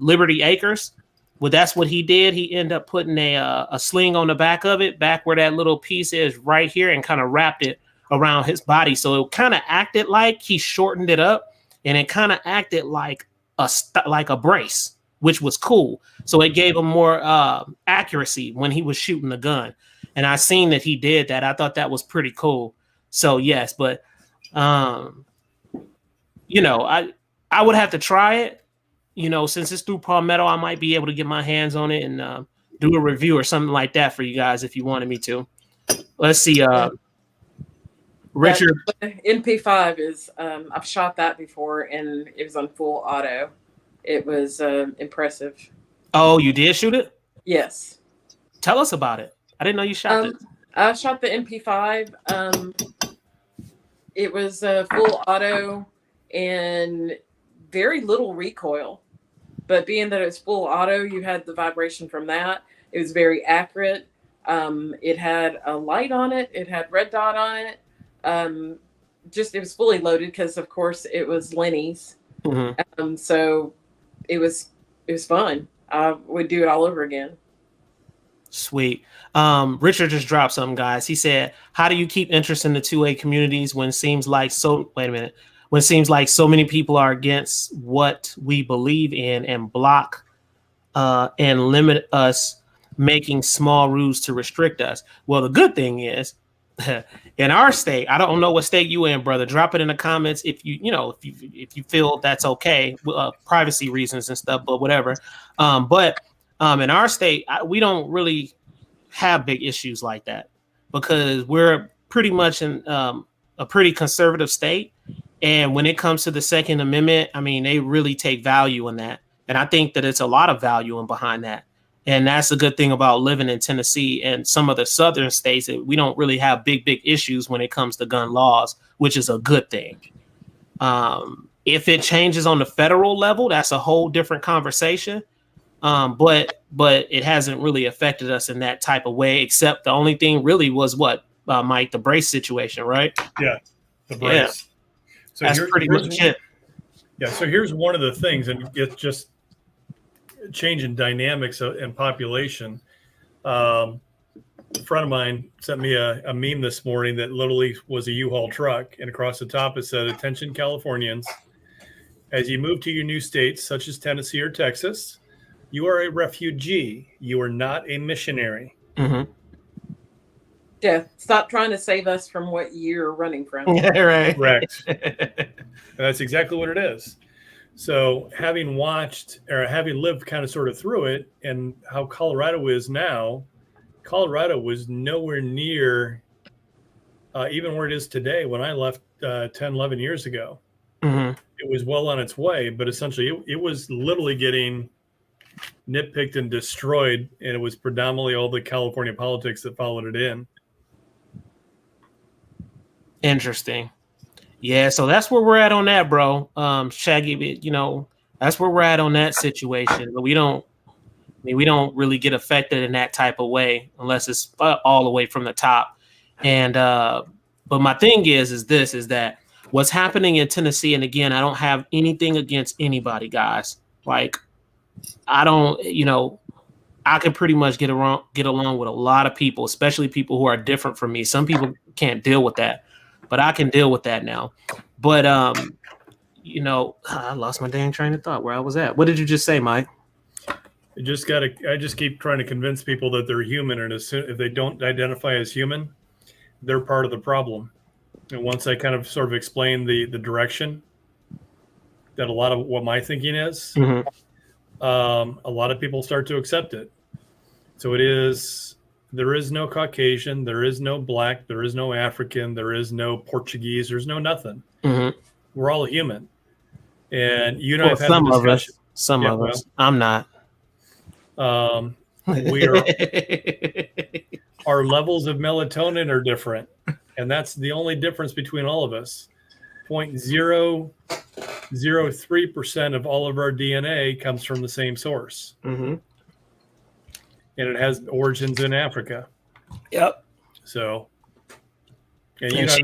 Liberty Acres. Well, that's what he did. He ended up putting a sling on the back of it, back where that little piece is right here, and kind of wrapped it around his body. So it kind of acted like he shortened it up, and it kind of acted like a brace, which was cool. So it gave him more accuracy when he was shooting the gun. And I seen that he did that. I thought that was pretty cool. So yes, but you know, I would have to try it. You know, since it's through Palmetto, I might be able to get my hands on it and do a review or something like that for you guys if you wanted me to. Let's see. Richard. MP5 is, I've shot that before and it was on full auto. It was impressive. Oh, you did shoot it? Yes. Tell us about it. I didn't know you shot it. I shot the MP5. It was full auto and very little recoil. But being that it's full auto, you had the vibration from that. It was very accurate. It had a light on it. It had red dot on it. It was fully loaded because, of course, it was Lenny's. Mm-hmm. So it was fun. I would do it all over again. Sweet. Richard just dropped something, guys. He said, "How do you keep interest in the 2A communities when it seems like so many people are against what we believe in and block and limit us, making small rules to restrict us?" Well, the good thing is, in our state, I don't know what state you in, brother. Drop it in the comments if you feel that's okay, privacy reasons and stuff, but whatever. But in our state, we don't really have big issues like that. because we're pretty much in a pretty conservative state. And when it comes to the Second Amendment, I mean, they really take value in that. And I think that it's a lot of value in behind that. And that's the good thing about living in Tennessee and some of the southern states, that we don't really have big issues when it comes to gun laws, which is a good thing. If it changes on the federal level, that's a whole different conversation. But it hasn't really affected us in that type of way, except the only thing really was what, Mike, the brace situation, right? Yeah, the brace. Yeah. So that's pretty much it. Yeah, so here's one of the things, and it's just changing dynamics and population. A friend of mine sent me a meme this morning that literally was a U-Haul truck, and across the top it said, "Attention Californians, as you move to your new states such as Tennessee or Texas, you are a refugee. You are not a missionary." Mm-hmm. Yeah, stop trying to save us from what you're running from. Yeah, right. Correct. That's exactly what it is. So having watched or having lived kind of sort of through it, and how Colorado is now, Colorado was nowhere near even where it is today when I left 10, 11 years ago. Mm-hmm. It was well on its way, but essentially it was literally getting nitpicked and destroyed, and it was predominantly all the California politics that followed it in. Interesting. Yeah, so that's where we're at on that, bro. Shaggy, that's where we're at on that situation. But we don't really get affected in that type of way unless it's all the way from the top. And but my thing is that what's happening in Tennessee, and again, I don't have anything against anybody, guys. Like, I don't, I can pretty much get along with a lot of people, especially people who are different from me. Some people can't deal with that, but I can deal with that now. But I lost my dang train of thought where I was at. What did you just say, Mike? I just keep trying to convince people that they're human, and if they don't identify as human, they're part of the problem. And once I kind of sort of explain the direction that a lot of what my thinking is, mm-hmm. A lot of people start to accept it. So there is no Caucasian, there is no Black, there is no African, there is no Portuguese, there's no nothing. Mm-hmm. We're all human. And I've had some a discussion. Of us. I'm not. We are our levels of melatonin are different, and that's the only difference between all of us. 0.003% of all of our DNA comes from the same source. Mm-hmm. And it has origins in Africa. Yep. So, and she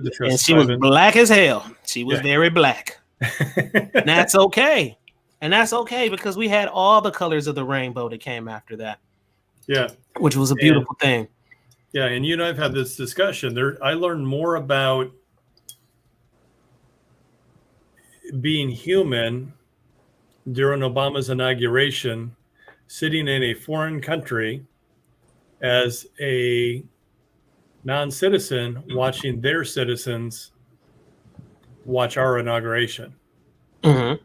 was black as hell. She was very black. And that's okay. And that's okay, because we had all the colors of the rainbow that came after that. Yeah. Which was a beautiful thing. Yeah. And you and I've had this discussion there. I learned more about being human during Obama's inauguration, sitting in a foreign country as a non-citizen, watching their citizens watch our inauguration. Mm-hmm.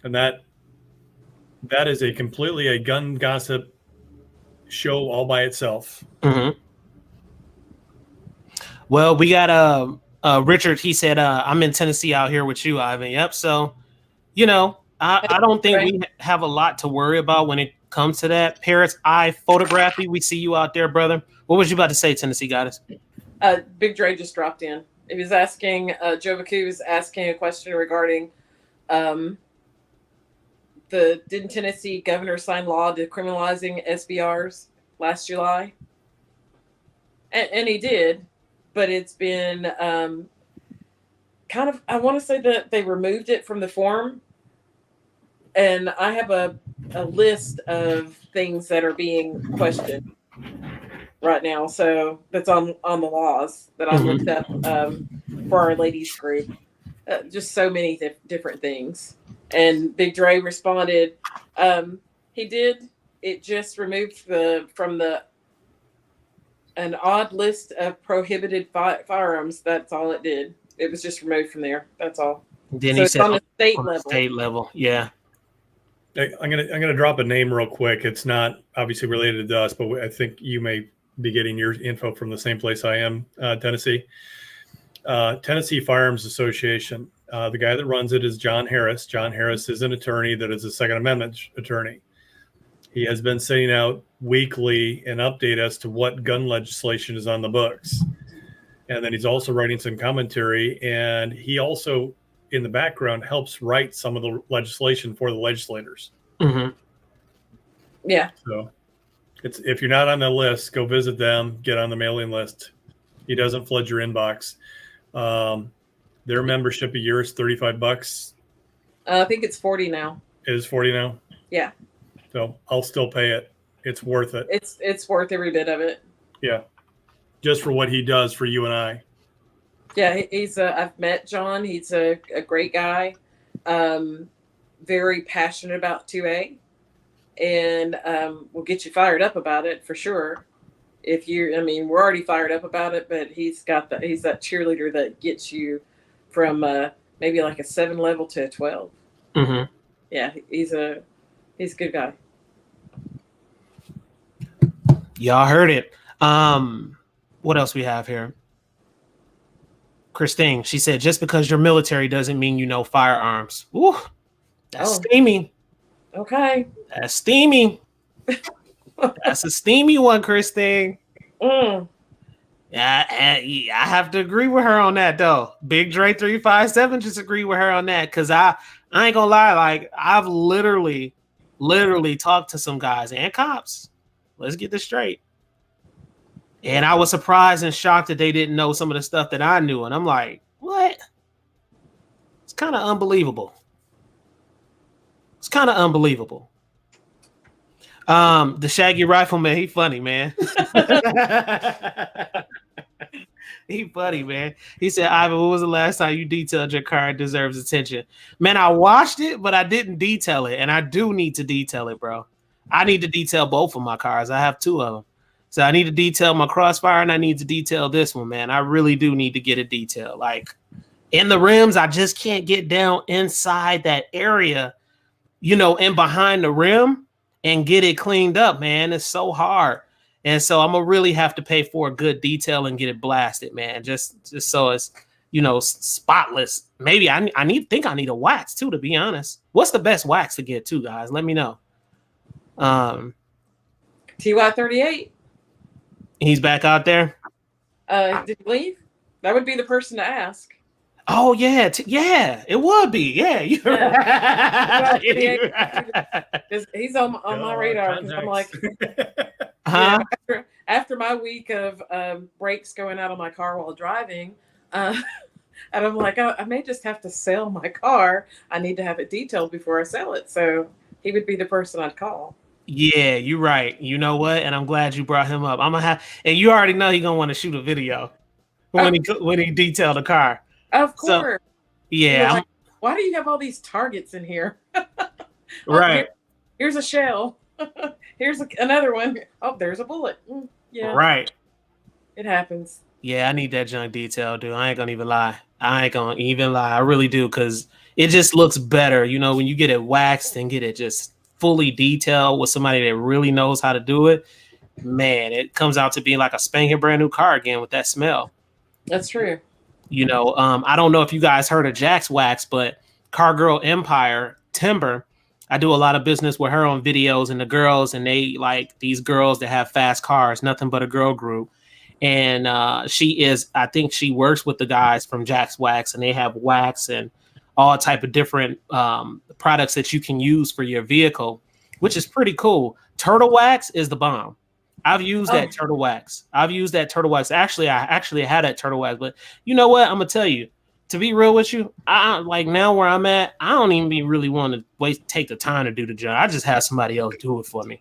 And that is completely a gun gossip show all by itself. Mm-hmm. Well, we got Richard. He said, "I'm in Tennessee out here with you, Ivan." Yep. So, I don't think we have a lot to worry about when it comes to that. Parrots Eye Photography. We see you out there, brother. What was you about to say, Tennessee Goddess? Big Dre just dropped in. He was asking. Joe Baku was asking a question regarding. Didn't Tennessee governor sign law decriminalizing SBRs last July? And he did, but it's been kind of, I want to say that they removed it from the form. And I have a list of things that are being questioned right now. So that's on the laws that I looked up for our ladies group. Just so many different things. And Big Dre responded, he did. It just removed from an odd list of prohibited firearms. That's all it did. It was just removed from there. That's all. Then so he said on the state level. State level, yeah. I'm gonna drop a name real quick. It's not obviously related to us, but I think you may be getting your info from the same place I am, Tennessee. Tennessee Firearms Association. The guy that runs it is John Harris. John Harris is an attorney that is a Second Amendment attorney. He has been sending out weekly an update as to what gun legislation is on the books. And then he's also writing some commentary. And he also, in the background, helps write some of the legislation for the legislators. Mm-hmm. Yeah. So if you're not on the list, go visit them, get on the mailing list. He doesn't flood your inbox. Their membership a year is $35. I think it's 40 now. It is 40 now? Yeah. So I'll still pay it. It's worth it. It's worth every bit of it. Yeah. Just for what he does for you and I. Yeah, I've met John. He's a great guy. Very passionate about 2A. And we'll get you fired up about it for sure. We're already fired up about it, but he's that cheerleader that gets you from maybe like a 7 level to a 12. Mm-hmm. Yeah, he's a good guy. Y'all heard it. What else we have here? Christine, she said, just because you're military doesn't mean you know firearms. Ooh, that's steamy. Okay. That's steamy. That's a steamy one, Christine. Mm. Yeah, I have to agree with her on that, though. Big Dre 357 just agree with her on that, because I ain't gonna lie, like I've literally talked to some guys and cops. Let's get this straight. And I was surprised and shocked that they didn't know some of the stuff that I knew. And I'm like, what? It's kind of unbelievable. The Shaggy Rifleman, he funny, man. He funny, man. He said, Ivan, when was the last time you detailed your car? It deserves attention. Man, I watched it, but I didn't detail it. And I do need to detail it, bro. I need to detail both of my cars. I have 2 of them. So I need to detail my Crossfire and I need to detail this one, man. I really do need to get it detailed. Like in the rims, I just can't get down inside that area, and behind the rim and get it cleaned up, man. It's so hard. And so I'm going to really have to pay for a good detail and get it blasted, man. Just so it's, spotless. Maybe I need a wax too, to be honest. What's the best wax to get too, guys? Let me know. TY38. He's back out there. Did he leave? That would be the person to ask. Oh yeah, it would be. Yeah, He's on my radar. I'm like, after my week of brakes going out on my car while driving, and I'm like, I may just have to sell my car. I need to have it detailed before I sell it. So he would be the person I'd call. Yeah, you're right. You know what? And I'm glad you brought him up. I'm gonna have, and you already know he's gonna want to shoot a video when he detailed the car. Of course. So, yeah. Like, why do you have all these targets in here? Right. Here's a shell. Here's another one. Oh, there's a bullet. Yeah. Right. It happens. Yeah, I need that junk detail, dude. I ain't gonna even lie. I really do, because it just looks better. When you get it waxed and get it just fully detailed with somebody that really knows how to do it, man, it comes out to being like a spanking brand new car again with that smell. That's true. I don't know if you guys heard of Jack's Wax, but Car Girl Empire Timber, I do a lot of business with her on videos, and the girls, and they like these girls that have fast cars, nothing but a girl group. And I think she works with the guys from Jack's Wax, and they have wax and all type of different products that you can use for your vehicle, which is pretty cool. Turtle Wax is the bomb. I've used that turtle wax. Actually, I had that turtle wax, but you know what? I'm gonna tell you, to be real with you, I like now where I'm at, I don't even really want to take the time to do the job. I just have somebody else do it for me.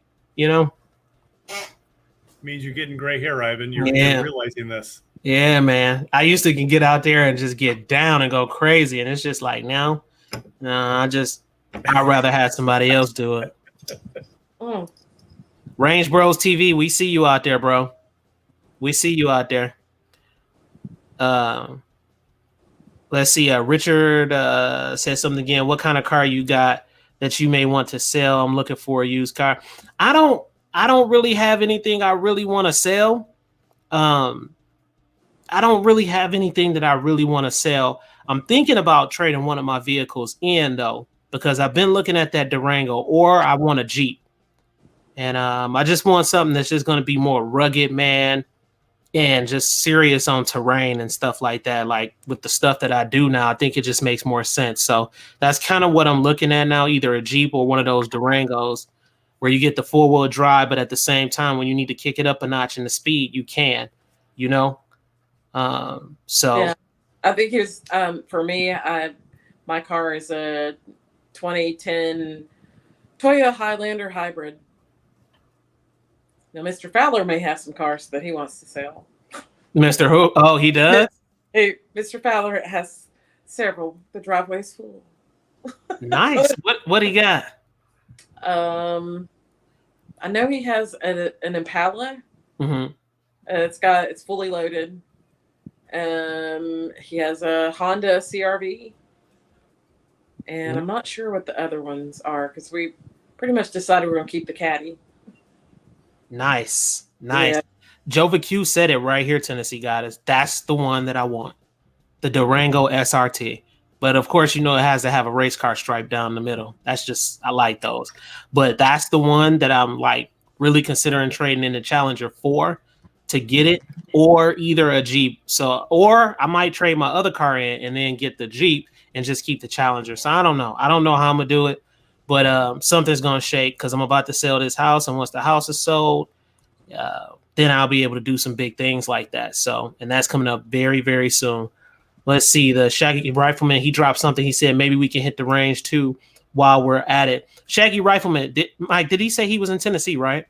Means you're getting gray hair, Ivan. You're realizing this. Yeah, man. I used to get out there and just get down and go crazy, and it's just like now, I'd rather have somebody else do it. Range Bros TV, we see you out there, bro. We see you out there. Let's see. Richard says something again. What kind of car you got that you may want to sell? I'm looking for a used car. I don't I don't really have anything I really want to sell. I don't really have anything that I really want to sell. I'm thinking about trading one of my vehicles in though, because I've been looking at that Durango, or I want a Jeep. And I just want something that's just going to be more rugged, man, and just serious on terrain and stuff like that. Like with the stuff that I do now, I think it just makes more sense. So that's kind of what I'm looking at now, either a Jeep or one of those Durangos where you get the 4-wheel drive, but at the same time, when you need to kick it up a notch in the speed, you can, you know? So Yeah, I think it's for me. My car is a 2010 Toyota Highlander hybrid. Now, Mr. Fowler may have some cars that he wants to sell. Mr. Who? Oh, he does? Hey, Mr. Fowler has several. The driveway's full. Nice. What he got? I know he has an Impala. Mm-hmm. It's fully loaded. He has a Honda CRV, and I'm not sure what the other ones are because we pretty much decided we're gonna keep the Caddy. Nice. Yeah. Jova Q said it right here, Tennessee Goddess. That's the one that I want. The Durango SRT. But of course, you know, it has to have a race car stripe down the middle. That's just, I like those. But that's the one that I'm like really considering trading in the Challenger for to get it, or either a Jeep. So, or I might trade my other car in and then get the Jeep and just keep the Challenger. So I don't know. I don't know how I'm gonna do it, but something's gonna shake because I'm about to sell this house, and once the house is sold, then I'll be able to do some big things like that. So, and that's coming up very, very soon. Let's see. The Shaggy Rifleman, he dropped something. He said maybe we can hit the range too while we're at it. Shaggy Rifleman, Mike, did he say he was in Tennessee, right?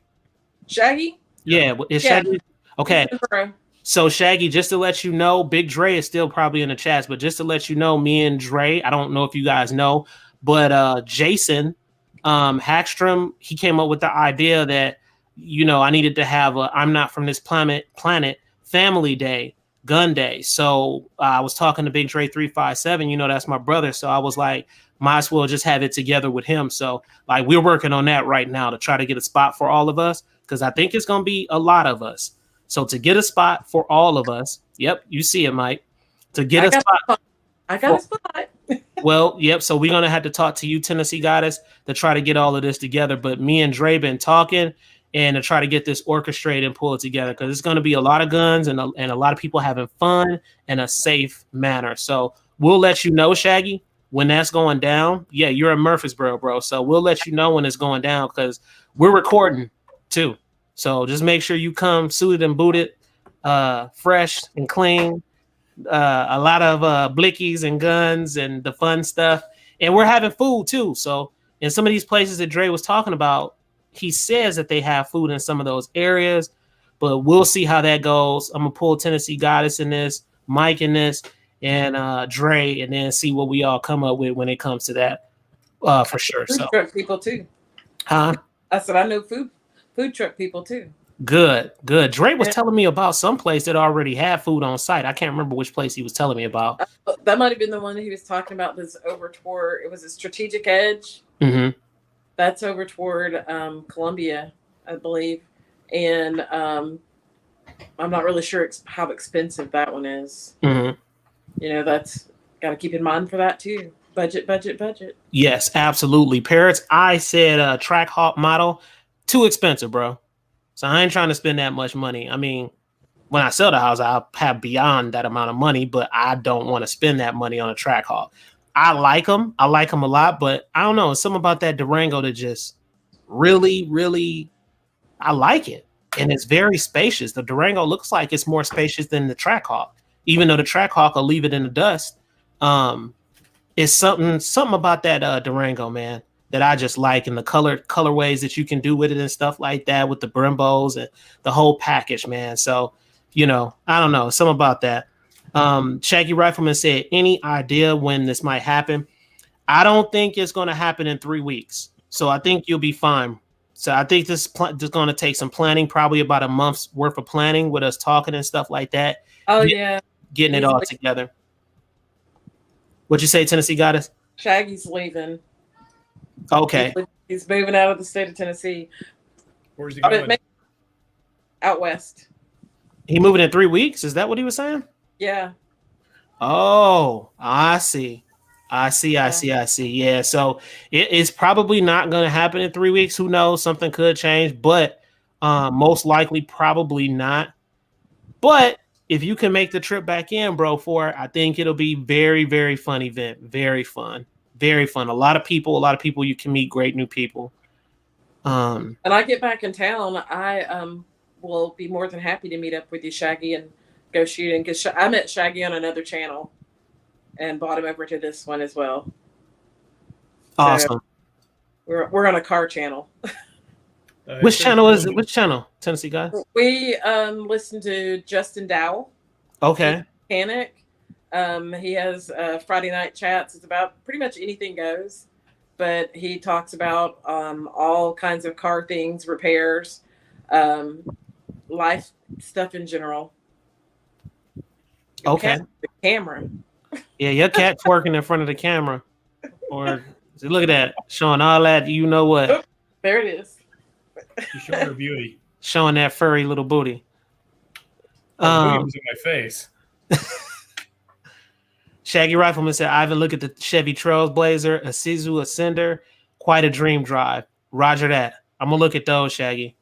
Shaggy? Yeah. Is Shaggy? Okay. So Shaggy, just to let you know, Big Dre is still probably in the chats, but just to let you know, me and Dre, I don't know if you guys know, but Jason Hackstrom, he came up with the idea that, you know, I needed to have a I'm Not From This Planet Family Day, Gun Day. So I was talking to Big Dre 357, you know, that's my brother. So I was like, might as well just have it together with him. So like we're working on that right now to try to get a spot for all of us, because I think it's going to be a lot of us. So to get a spot for all of us, yep, you see it, Mike. To get a spot. I got a spot. Well, yep. So we're going to have to talk to you, Tennessee Goddess, to try to get all of this together. But me and Dre been talking and to try to get this orchestrated and pull it together, because it's going to be a lot of guns and a lot of people having fun in a safe manner. So we'll let you know, Shaggy, when that's going down. Yeah, you're in Murfreesboro, bro. So we'll let you know when it's going down, because we're recording too. So just make sure you come suited and booted, fresh and clean. A lot of blickies and guns and the fun stuff. And we're having food too. So in some of these places that Dre was talking about, he says that they have food in some of those areas, but we'll see how that goes. I'm gonna pull Tennessee Goddess in this, Mike in this, and Dre, and then see what we all come up with when it comes to that, for sure. Food So truck people too. Huh? I said I know food truck people too. Good. Dre was telling me about some place that already had food on site. I can't remember which place he was telling me about. That might have been the one that he was talking about. That's over toward, it was a Strategic Edge. Mm-hmm. That's over toward Columbia, I believe. And I'm not really sure how expensive that one is. Mm-hmm. You know, that's got to keep in mind for that too. Budget. Yes, absolutely. Parrots, I said track hawk model, too expensive, bro. So I ain't trying to spend that much money. I mean, when I sell the house, I'll have beyond that amount of money, but I don't want to spend that money on a track hawk. I like them. I like them a lot, but I don't know. Something about that Durango that just really, really, I like it. And it's very spacious. The Durango looks like it's more spacious than the Trackhawk, even though the Trackhawk will leave it in the dust. It's something about that Durango, man, that I just like, and the colorways that you can do with it and stuff like that with the Brimbos and the whole package, man. So, you know, I don't know, something about that. Shaggy Rifleman said, any idea when this might happen? I don't think it's going to happen in 3 weeks. So I think you'll be fine. So I think this is going to take some planning, probably about a month's worth of planning with us talking and stuff like that. Oh, yeah. Getting it all together. What'd you say, Tennessee Goddess? Shaggy's leaving. Okay. He's moving out of the state of Tennessee. Where's he But going? out west. He moving in 3 weeks? Is that what he was saying? Yeah. Oh, I see. I see. Yeah. So it's probably not going to happen in 3 weeks. Who knows? Something could change, but most likely, probably not. But if you can make the trip back in, bro, I think it'll be very, very fun event. Very fun. Very fun. A lot of people you can meet great new people. And I get back in town, I will be more than happy to meet up with you, Shaggy, and go shooting. Because I met Shaggy on another channel and brought him over to this one as well. Awesome. So we're on a car channel. Which channel is it? Which channel? Tennessee guys? We listen to Justin Dowell. Okay. Mechanic. He has Friday night chats. It's about pretty much anything goes, but he talks about all kinds of car things, repairs, life stuff in general. Okay. The camera. Yeah, your cat's working in front of the camera. Or look at that, showing all that. You know what? Oh, there it is. She's showing her beauty. Showing that furry little booty. The booty was in my face. Shaggy Rifleman said, Ivan, look at the Chevy Trailblazer, a Isuzu Ascender, quite a dream drive. Roger that. I'm going to look at those, Shaggy.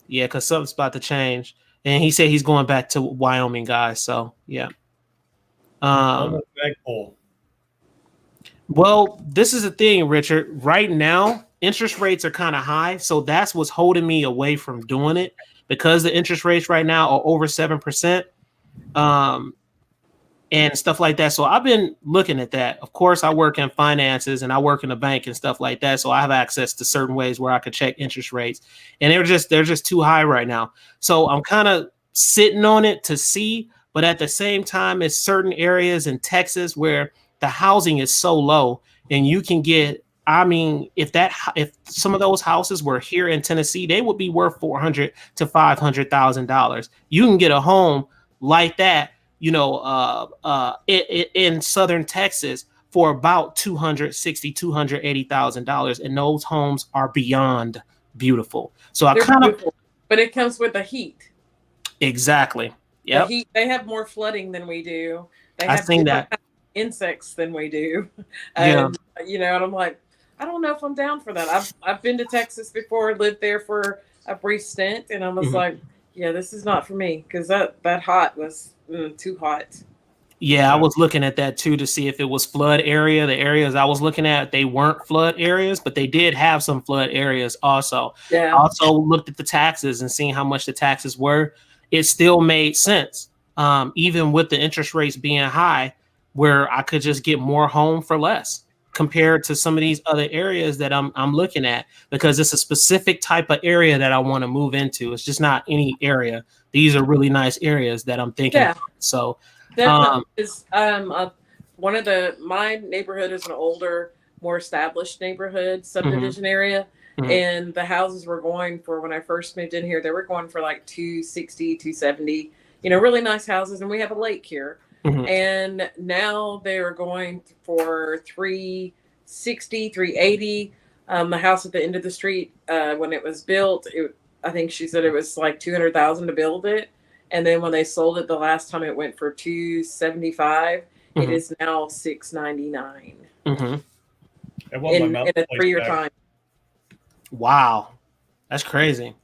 Yeah, because something's about to change. And he said he's going back to Wyoming, guys. So, yeah. Almost Magpul. Well, this is the thing, Richard. Right now, interest rates are kind of high. So that's what's holding me away from doing it. Because the interest rates right now are over 7%. And stuff like that. So I've been looking at that. Of course, I work in finances and I work in a bank and stuff like that. So I have access to certain ways where I could check interest rates, and they're just too high right now. So I'm kind of sitting on it to see, but at the same time, it's certain areas in Texas where the housing is so low, and you can get. I mean, if some of those houses were here in Tennessee, they would be worth $400,000 to $500,000. You can get a home like that, you know, in southern Texas for about $280,000, and those homes are beyond beautiful. So but it comes with the heat. Exactly. Yeah. The heat. They have more flooding than we do. They I've have seen that. Insects than we do. Yeah. And you know, and I'm like, I don't know if I'm down for that. I've been to Texas before, lived there for a brief stint, and I was like, yeah, this is not for me, because that hot was too hot. Yeah, I was looking at that too to see if it was flood area. The areas I was looking at, they weren't flood areas, but they did have some flood areas also. Yeah. I also looked at the taxes and seeing how much the taxes were. It still made sense, even with the interest rates being high, where I could just get more home for less compared to some of these other areas that I'm looking at, because it's a specific type of area that I want to move into. It's just not any area. These are really nice areas that I'm thinking. Yeah. Of. So definitely is one of my neighborhood is an older, more established neighborhood subdivision area. And the houses were going for, when I first moved in here, they were going for like 260, 270, you know, really nice houses. And we have a lake here. And now they're going for 360, 380. The house at the end of the street, when it was built, I think she said it was like 200,000 to build it. And then when they sold it the last time, it went for 275. It is now 699. In a 3-year time. Wow, that's crazy.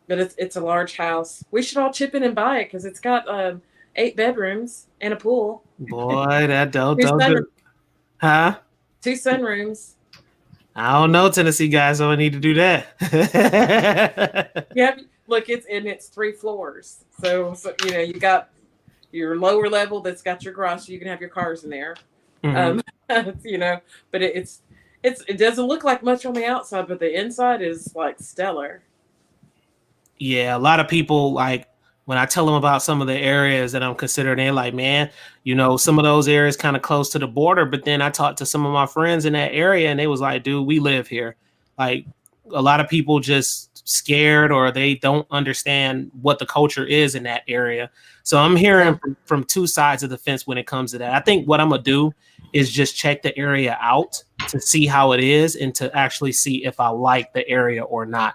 But it's a large house. We should all chip in and buy it, because it's got 8 bedrooms and a pool. Boy, that don't huh? 2 sunrooms. I don't know, Tennessee guys. So I need to do that. Yeah, look, it's 3 floors. So you know, you got your lower level that's got your garage, so you can have your cars in there. You know, but it doesn't look like much on the outside, but the inside is like stellar. Yeah, a lot of people, like, when I tell them about some of the areas that I'm considering, they're like, man, you know, some of those areas kind of close to the border. But then I talked to some of my friends in that area, and they was like, dude, we live here. Like, a lot of people just scared, or they don't understand what the culture is in that area. So I'm hearing from 2 sides of the fence when it comes to that. I think what I'm going to do is just check the area out to see how it is, and to actually see if I like the area or not.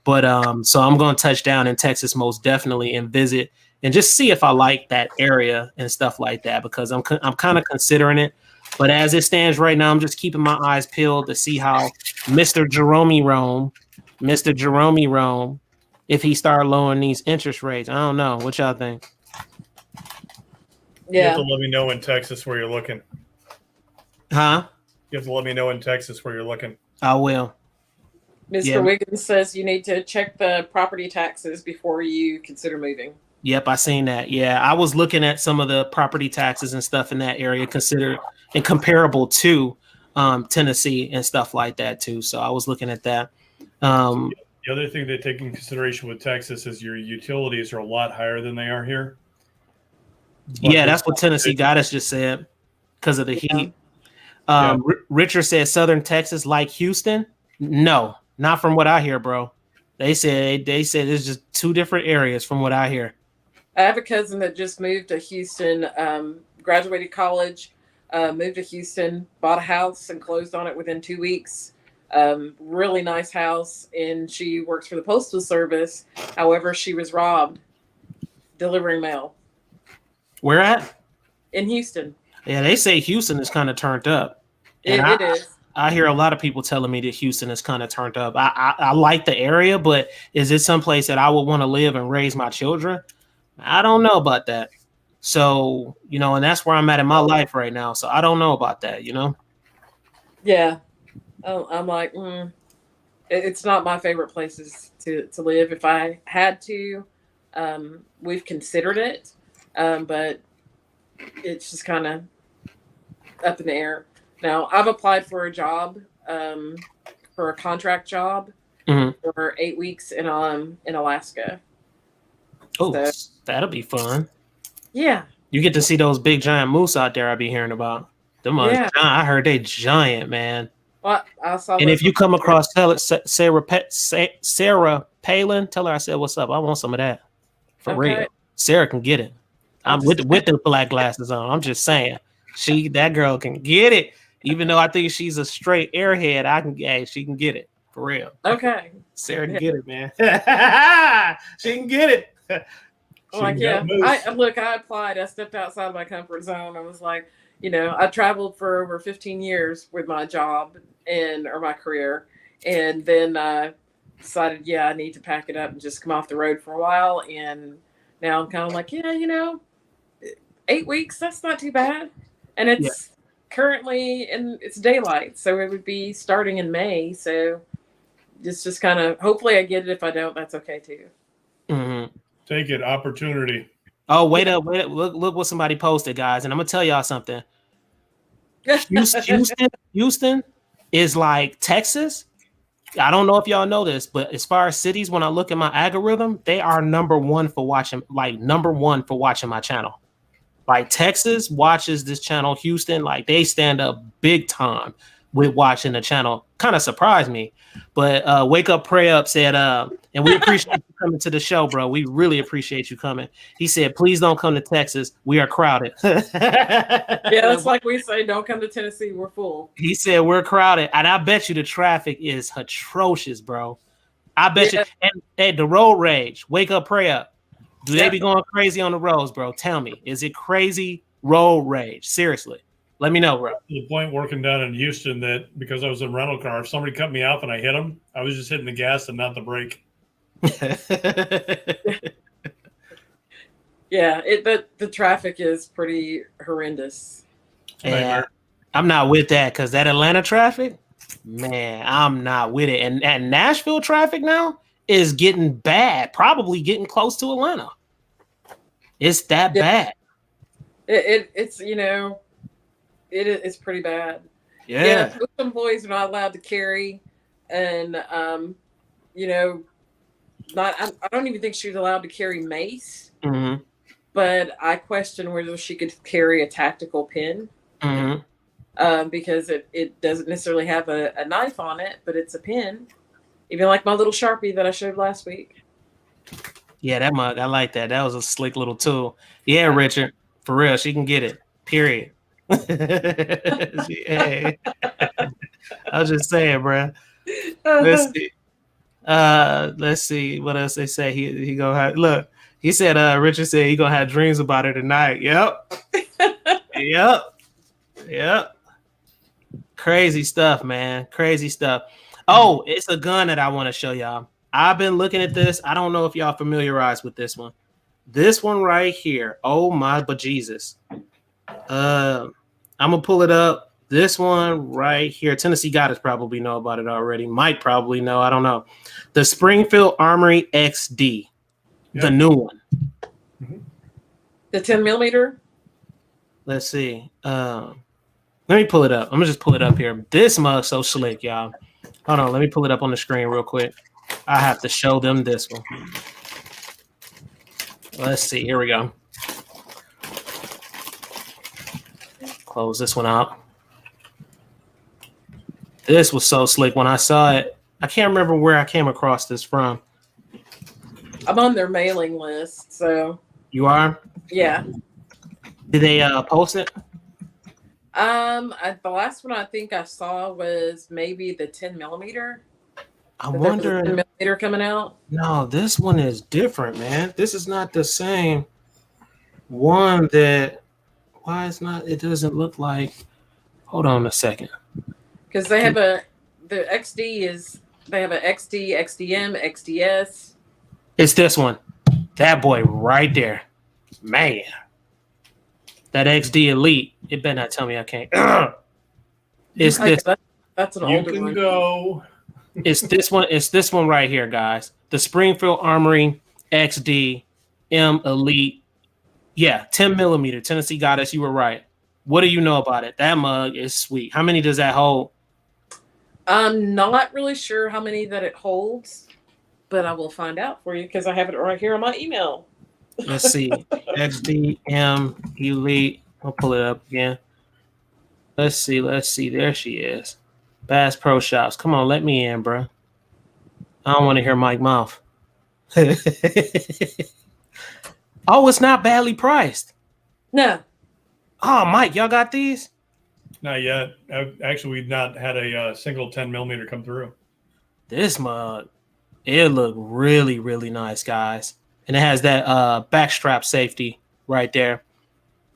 But so I'm going to touch down in Texas most definitely and visit and just see if I like that area and stuff like that, because I'm kind of considering it. But as it stands right now, I'm just keeping my eyes peeled to see how Mr. Jerome Rome, if he start lowering these interest rates. I don't know. What y'all think? You have Yeah. to let me know in Texas where you're looking. Huh? You have to let me know in Texas where you're looking. I will. Mr. Yeah. Wiggins says you need to check the property taxes before you consider moving. Yep, I seen that. Yeah, I was looking at some of the property taxes and stuff in that area, considered and comparable to Tennessee and stuff like that too. So I was looking at that. The other thing they take in consideration with Texas is your utilities are a lot higher than they are here. But yeah, that's what Tennessee Goddess just said because of the heat. Richard said Southern Texas like Houston. No, not from what I hear, bro. They said it's just two different areas from what I hear. I have a cousin that just moved to Houston, graduated college, moved to Houston, bought a house and closed on it within 2 weeks. Really nice house, and she works for the Postal Service. However, she was robbed delivering mail. Where at? In Houston. Yeah, they say Houston is kind of turned up. It is. I hear a lot of people telling me that Houston is kind of turned up. I like the area, but is it someplace that I would want to live and raise my children? I don't know about that. So, and that's where I'm at in my life right now. So I don't know about that, Yeah. I'm like, it's not my favorite places to live. If I had to, we've considered it, but it's just kind of up in the air. Now, I've applied for a job, for a contract job for 8 weeks in Alaska. Oh, so, that'll be fun. Yeah. You get to see those big giant moose out there I be hearing about. I heard they giant, man. Well, I saw. And if you come across Sarah Palin, tell her I said what's up. I want some of that. For real. Sarah can get it. I'm with the black glasses on. I'm just saying. That girl can get it. Even though I think she's a straight airhead, she can get it. For real. Okay. Sarah can get it, man. She can get it. I applied. I stepped outside of my comfort zone. I was like, I traveled for over 15 years with my job or my career. And then decided, I need to pack it up and just come off the road for a while. And now I'm kind of like, 8 weeks, that's not too bad. And it's currently it's daylight. So it would be starting in May. So just kind of, hopefully I get it. If I don't, that's okay too. Mm-hmm. Take it, opportunity. Oh, wait up. Look what somebody posted, guys. And I'm going to tell y'all something. Houston is like Texas. I don't know if y'all know this, but as far as cities, when I look at my algorithm, they are number one for watching my channel. Like Texas watches this channel. Houston, like they stand up big time with watching the channel. Kind of surprised me. But Wake Up, Pray Up said, and we appreciate you coming to the show, bro. We really appreciate you coming. He said, please don't come to Texas. We are crowded. That's like we say, don't come to Tennessee. We're full. He said, we're crowded. And I bet you the traffic is atrocious, bro. I bet you. And the road rage, Wake Up, Pray Up. Do they be going crazy on the roads, bro? Tell me. Is it crazy road rage? Seriously. Let me know, bro. To the point working down in Houston that because I was in a rental car, if somebody cut me off and I hit them, I was just hitting the gas and not the brake. The traffic is pretty horrendous. Yeah, I'm not with that because that Atlanta traffic, man, I'm not with it. And Nashville traffic now is getting bad, probably getting close to Atlanta. It's that bad. It's it's pretty bad. Yeah. Most employees are not allowed to carry, and I don't even think she was allowed to carry mace. Mm-hmm. But I question whether she could carry a tactical pin. Mm-hmm. Because it doesn't necessarily have a knife on it, but it's a pin. Even like my little Sharpie that I showed last week. Yeah, that mug, I like that. That was a slick little tool. Yeah, Richard, for real, she can get it. Period. I was just saying, bro. Let's see. Let's see what else they say. He gonna have look. He said, Richard said he gonna have dreams about it tonight. Yep. Yep. Yep. Crazy stuff, man. Crazy stuff. Oh, it's a gun that I want to show y'all. I've been looking at this. I don't know if y'all familiarized with this one. This one right here. Oh my bejesus. I'm gonna pull it up. This one right here. Tennessee Goddess probably know about it already. Might probably know. I don't know. The Springfield Armory XD. Yep. The new one. The 10 millimeter. Let's see. Let me pull it up. I'm gonna just pull it up here. This mug's so slick, y'all. Hold on. Let me pull it up on the screen real quick. I have to show them this one. Let's see. Here we go. Close this one out. This was so slick when I saw it. I can't remember where I came across this from. I'm on their mailing list, so. You are? Yeah. Did they post it? The last one I think I saw was maybe the 10 millimeter. I wonder. 10 millimeter coming out. No, this one is different, man. This is not the same one that. Why it's not? It doesn't look like. Hold on a second. Because they have the XD is they have a XD, XDM, XDS. It's this one. That boy right there, man. That XD Elite. It better not tell me I can't. It's this. That's an older one. You can go. It's this one. It's this one right here, guys. The Springfield Armory XD M Elite. Yeah, 10 millimeter. Tennessee Goddess. You were right. What do you know about it? That mug is sweet. How many does that hold? I'm not really sure how many that it holds, but I will find out for you because I have it right here on my email. Let's see. XDM Elite. I'll pull it up again. Let's see. Let's see. There she is. Bass Pro Shops. Come on, let me in, bro. I don't want to hear Mike Mouth. Oh, it's not badly priced. No. Oh, Mike, y'all got these? Not yet. Actually, we've not had a single 10 millimeter come through. This mug, it looked really, really nice, guys. And it has that backstrap safety right there.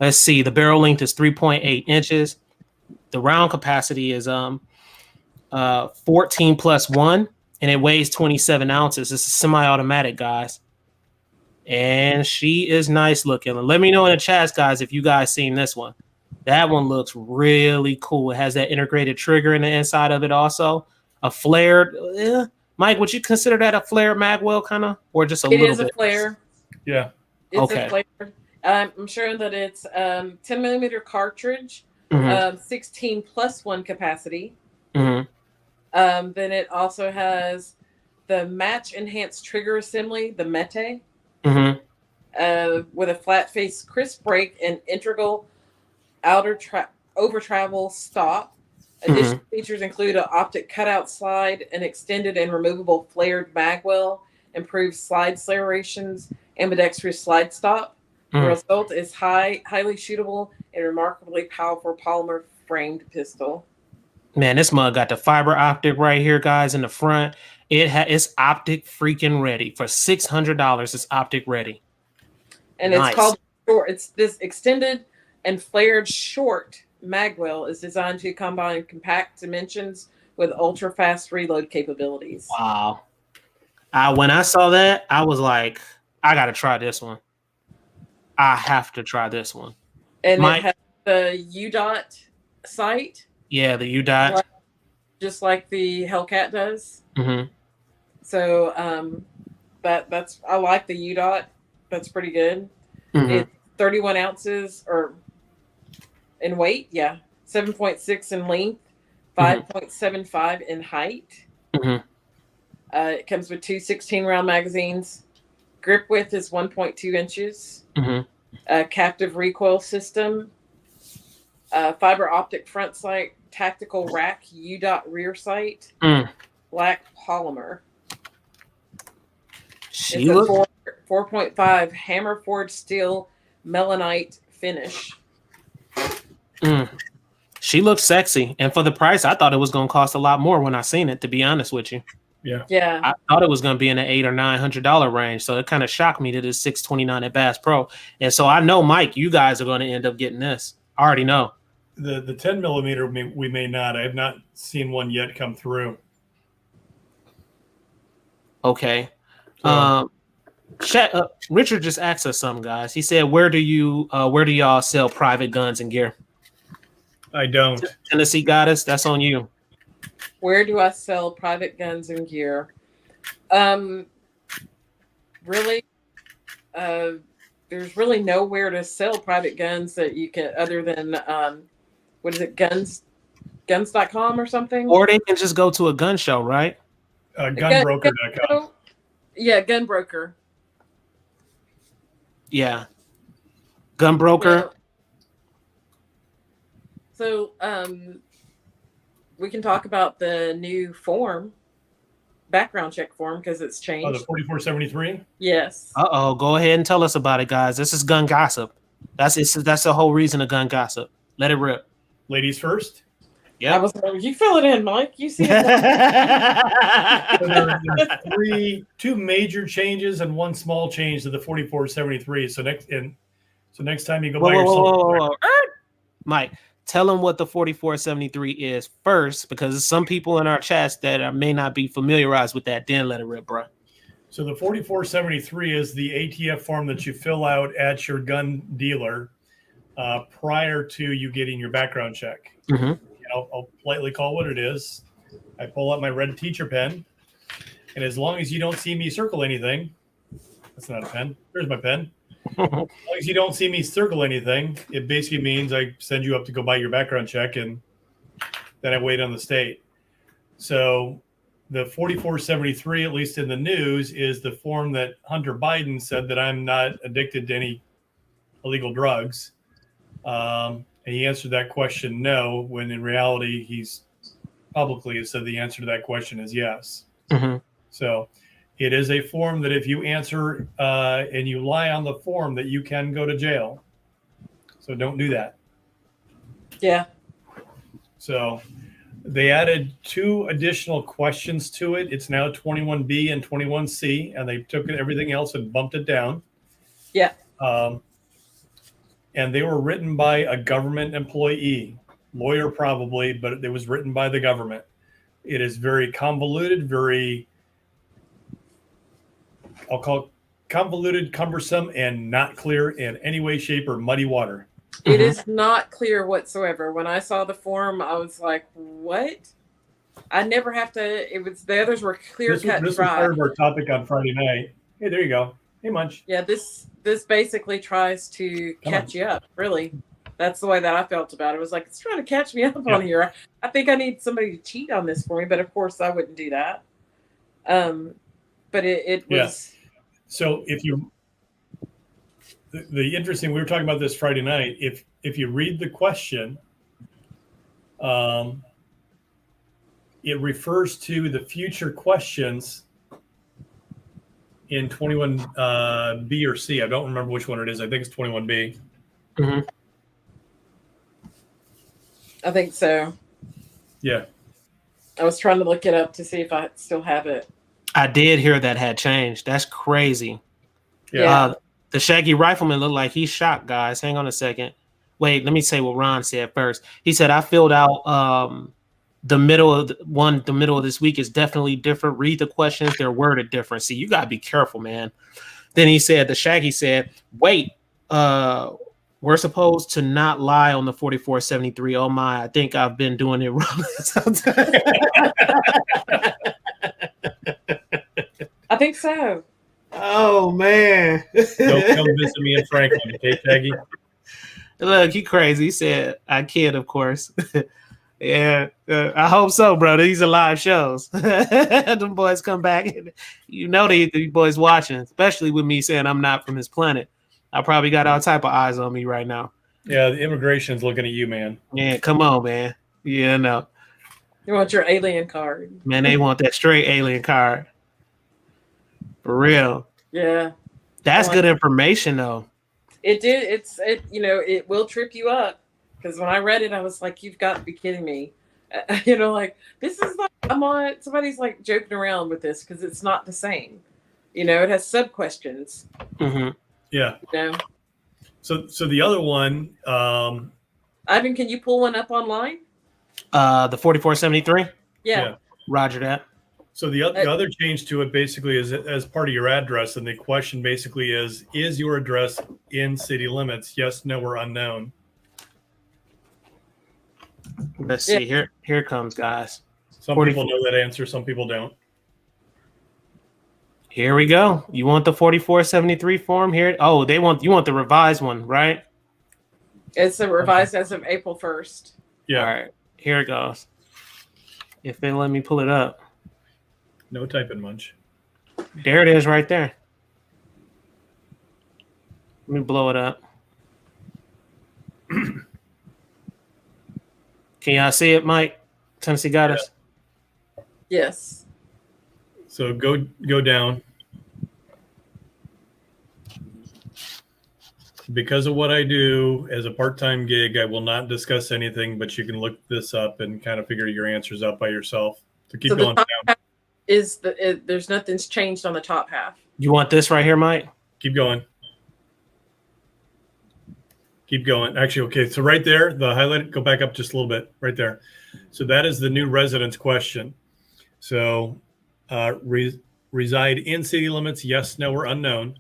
Let's see. The barrel length is 3.8 inches. The round capacity is 14 plus 1, and it weighs 27 ounces. It's a semi-automatic, guys. And she is nice looking. Let me know in the chats, guys, if you guys seen this one. That one looks really cool. It has that integrated trigger in the inside of it also. A flared. Mike, would you consider that a flared magwell kind of? Or just a little bit? It is a flare. Yeah. It's a flare. I'm sure that it's 10 millimeter cartridge, 16 plus 1 capacity. Mm-hmm. Then it also has the match enhanced trigger assembly, the Mete. With a flat face crisp brake and integral over travel stop. Additional features include an optic cutout slide, an extended and removable flared magwell, improved slide accelerations, ambidextrous slide stop. The result is highly shootable and remarkably powerful polymer framed pistol. Man, this mug got the fiber optic right here, guys, in the front. It's optic freaking ready. For $600, it's optic ready. And nice. It's called short. It's this extended and flared short magwell is designed to combine compact dimensions with ultra fast reload capabilities. Wow. When I saw that, I was like, I got to try this one. I have to try this one. And it has the UDOT sight. Yeah, the UDOT. Just like the Hellcat does. Mm-hmm. So that's I like the UDOT. That's pretty good. Mm-hmm. It's 31 ounces or in weight, 7.6 in length, 5.75 in height. Mm-hmm. It comes with two 16-round magazines. Grip width is 1.2 inches. Mm-hmm. Captive recoil system. Fiber optic front sight, tactical rack, UDOT rear sight, black polymer. It's a 4.5 hammer forged steel melanite finish. She looks sexy, and for the price, I thought it was going to cost a lot more when I seen it. To be honest with you, Yeah. I thought it was going to be in the $800 or $900 range, so it kind of shocked me that it's $629 at Bass Pro. And so I know, Mike, you guys are going to end up getting this. I already know. The 10 millimeter we may not. I have not seen one yet come through. Okay. So, Richard just asked us something, guys. He said, where do y'all sell private guns and gear? I don't. Tennessee Goddess, that's on you. Where do I sell private guns and gear? Really, there's really nowhere to sell private guns that you can, other than what is it, guns.com or something? Or they can just go to a gun show, right? Gunbroker.com. Yeah, Gunbroker. Yeah. Gunbroker. So we can talk about the new background check form, because it's changed. Oh, the 4473? Yes. Uh-oh, go ahead and tell us about it, guys. This is gun gossip. That's the whole reason of gun gossip. Let it rip. Ladies first? Yeah. You fill it in, Mike. You see it. So there's two major changes and one small change to the 4473. So next time you go buy yourself. Mike, tell them what the 4473 is first, because some people in our chats that may not be familiarized with that. Then let it rip, bro. So the 4473 is the ATF form that you fill out at your gun dealer prior to you getting your background check. Mm-hmm. I'll politely call what it is. I pull out my red teacher pen, and as long as you don't see me circle anything, that's not a pen. There's my pen. As long as you don't see me circle anything, it basically means I send you up to go buy your background check, and then I wait on the state. So the 4473, at least in the news, is the form that Hunter Biden said that I'm not addicted to any illegal drugs. And he answered that question no, when in reality he's publicly said the answer to that question is yes. Mm-hmm. So it is a form that if you answer and you lie on the form, that you can go to jail. So don't do that. Yeah. So they added 2 additional questions to it. It's now 21B and 21C, and they took everything else and bumped it down. Yeah. And they were written by a government employee, lawyer probably, but it was written by the government. It is very convoluted, I'll call it convoluted, cumbersome, and not clear in any way, shape, or muddy water. It is not clear whatsoever. When I saw the form, I was like, what? I never have to, the others were clear cut. This was part of our topic on Friday night. Hey, there you go. Hey, Munch. Yeah, this basically tries to catch you up, really. That's the way that I felt about it. It was like, it's trying to catch me up on here. I think I need somebody to cheat on this for me, but of course I wouldn't do that. But it was. Yeah. So if you, the interesting, we were talking about this Friday night. If you read the question, it refers to the future questions in 21B or C. I don't remember which one it is. I think it's 21B. Mm-hmm. I think so. Yeah. I was trying to look it up to see if I still have it. I did hear that had changed. That's crazy. Yeah. The Shaggy Rifleman looked like he's shocked, guys. Hang on a second. Wait, let me say what Ron said first. He said, I filled out the middle of this week is definitely different. Read the questions, they're worded different. See, you gotta be careful, man. Then he said, the Shaggy said, wait, we're supposed to not lie on the 4473. Oh my, I think I've been doing it wrong. I think so. Oh man. Don't come visit me in Franklin, okay, Shaggy? Look, he crazy. He said, I kid, of course. Yeah, I hope so, bro. These are live shows. Them boys come back. And you know the boys watching, especially with me saying I'm not from this planet. I probably got all type of eyes on me right now. Yeah, the immigration's looking at you, man. Yeah, come on, man. Yeah, no. You want your alien card. Man, they want that straight alien card. For real. Yeah. That's good information, though. It did. It will trip you up. Because when I read it, I was like, you've got to be kidding me. Like this is like I'm on. Somebody's like joking around with this because it's not the same. It has sub questions. Mm-hmm. Yeah. You know, So the other one, Ivan, can you pull one up online? The 4473. Yeah. Roger that. So the other change to it basically is as part of your address, and the question basically is your address in city limits? Yes, no, or unknown. Let's see. Here it comes, guys. Some people know that answer, some people don't. Here we go. You want the 4473 form here? Oh, you want the revised one, right? It's a revised as of April 1st. Yeah. All right. Here it goes. If they let me pull it up. No typing much. There it is right there. Let me blow it up. Can y'all see it, Mike? Tennessee got us. Yes. So go down. Because of what I do as a part-time gig, I will not discuss anything, but you can look this up and kind of figure your answers out by yourself. So keep going down. There's nothing's changed on the top half. You want this right here, Mike? Keep going. Keep going. Actually, okay. So right there, the highlight, go back up just a little bit right there. So that is the new residence question. So reside in city limits, yes, no, or unknown.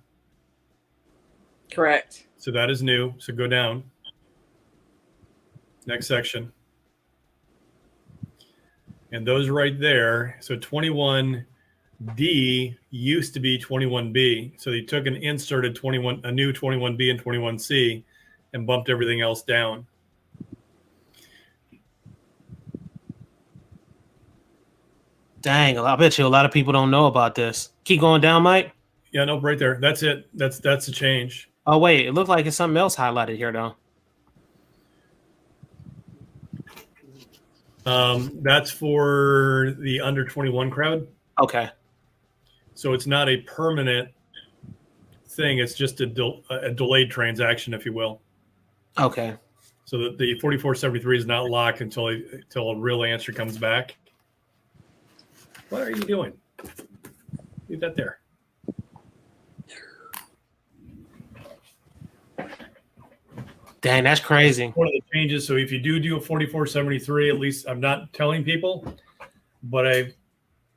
Correct. So that is new. So go down. Next section. And those right there. So 21D used to be 21B. So they took and inserted a new 21B and 21C and bumped everything else down. Dang, I bet you a lot of people don't know about this. Keep going down, Mike. Yeah, no, right there. That's it. That's a change. Oh, wait. It looked like it's something else highlighted here, though. That's for the under 21 crowd. Okay. So it's not a permanent thing. It's just a delayed transaction, if you will. Okay. So the 4473 is not locked until a real answer comes back. What are you doing? Leave that there. Dang, that's crazy. One of the changes. So if you do a 4473, at least I'm not telling people, but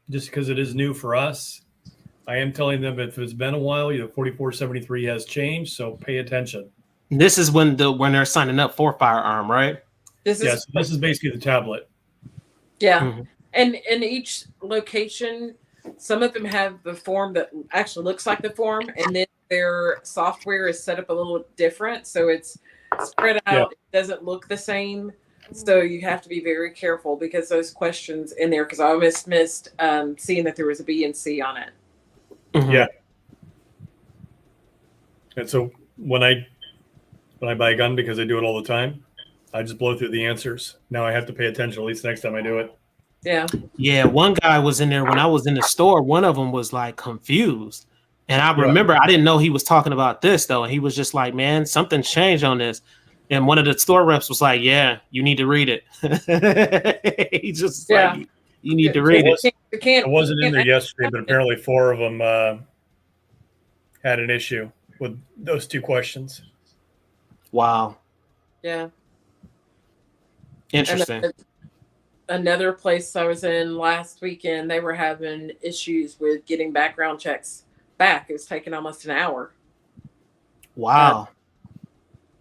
just because it is new for us, I am telling them if it's been a while, 4473 has changed. So pay attention. This is when they're signing up for firearm, right? This is basically the tablet. Yeah. Mm-hmm. And in each location, some of them have the form that actually looks like the form, and then their software is set up a little different. So it's spread out. Yeah. It doesn't look the same. So you have to be very careful because those questions in there, because I almost missed seeing that there was a B and C on it. Mm-hmm. Yeah. And so when I buy a gun, because I do it all the time, I just blow through the answers. Now I have to pay attention, at least next time I do it. Yeah. Yeah. One guy was in there when I was in the store. One of them was like confused. And I remember I didn't know he was talking about this, though. And he was just like, man, something changed on this. And one of the store reps was like, yeah, you need to read it. He just like, you need to read it. I wasn't in there yesterday, but apparently 4 of them had an issue with those 2 questions. Wow. Yeah. Interesting. Another place I was in last weekend, they were having issues with getting background checks back. It was taking almost an hour. Wow.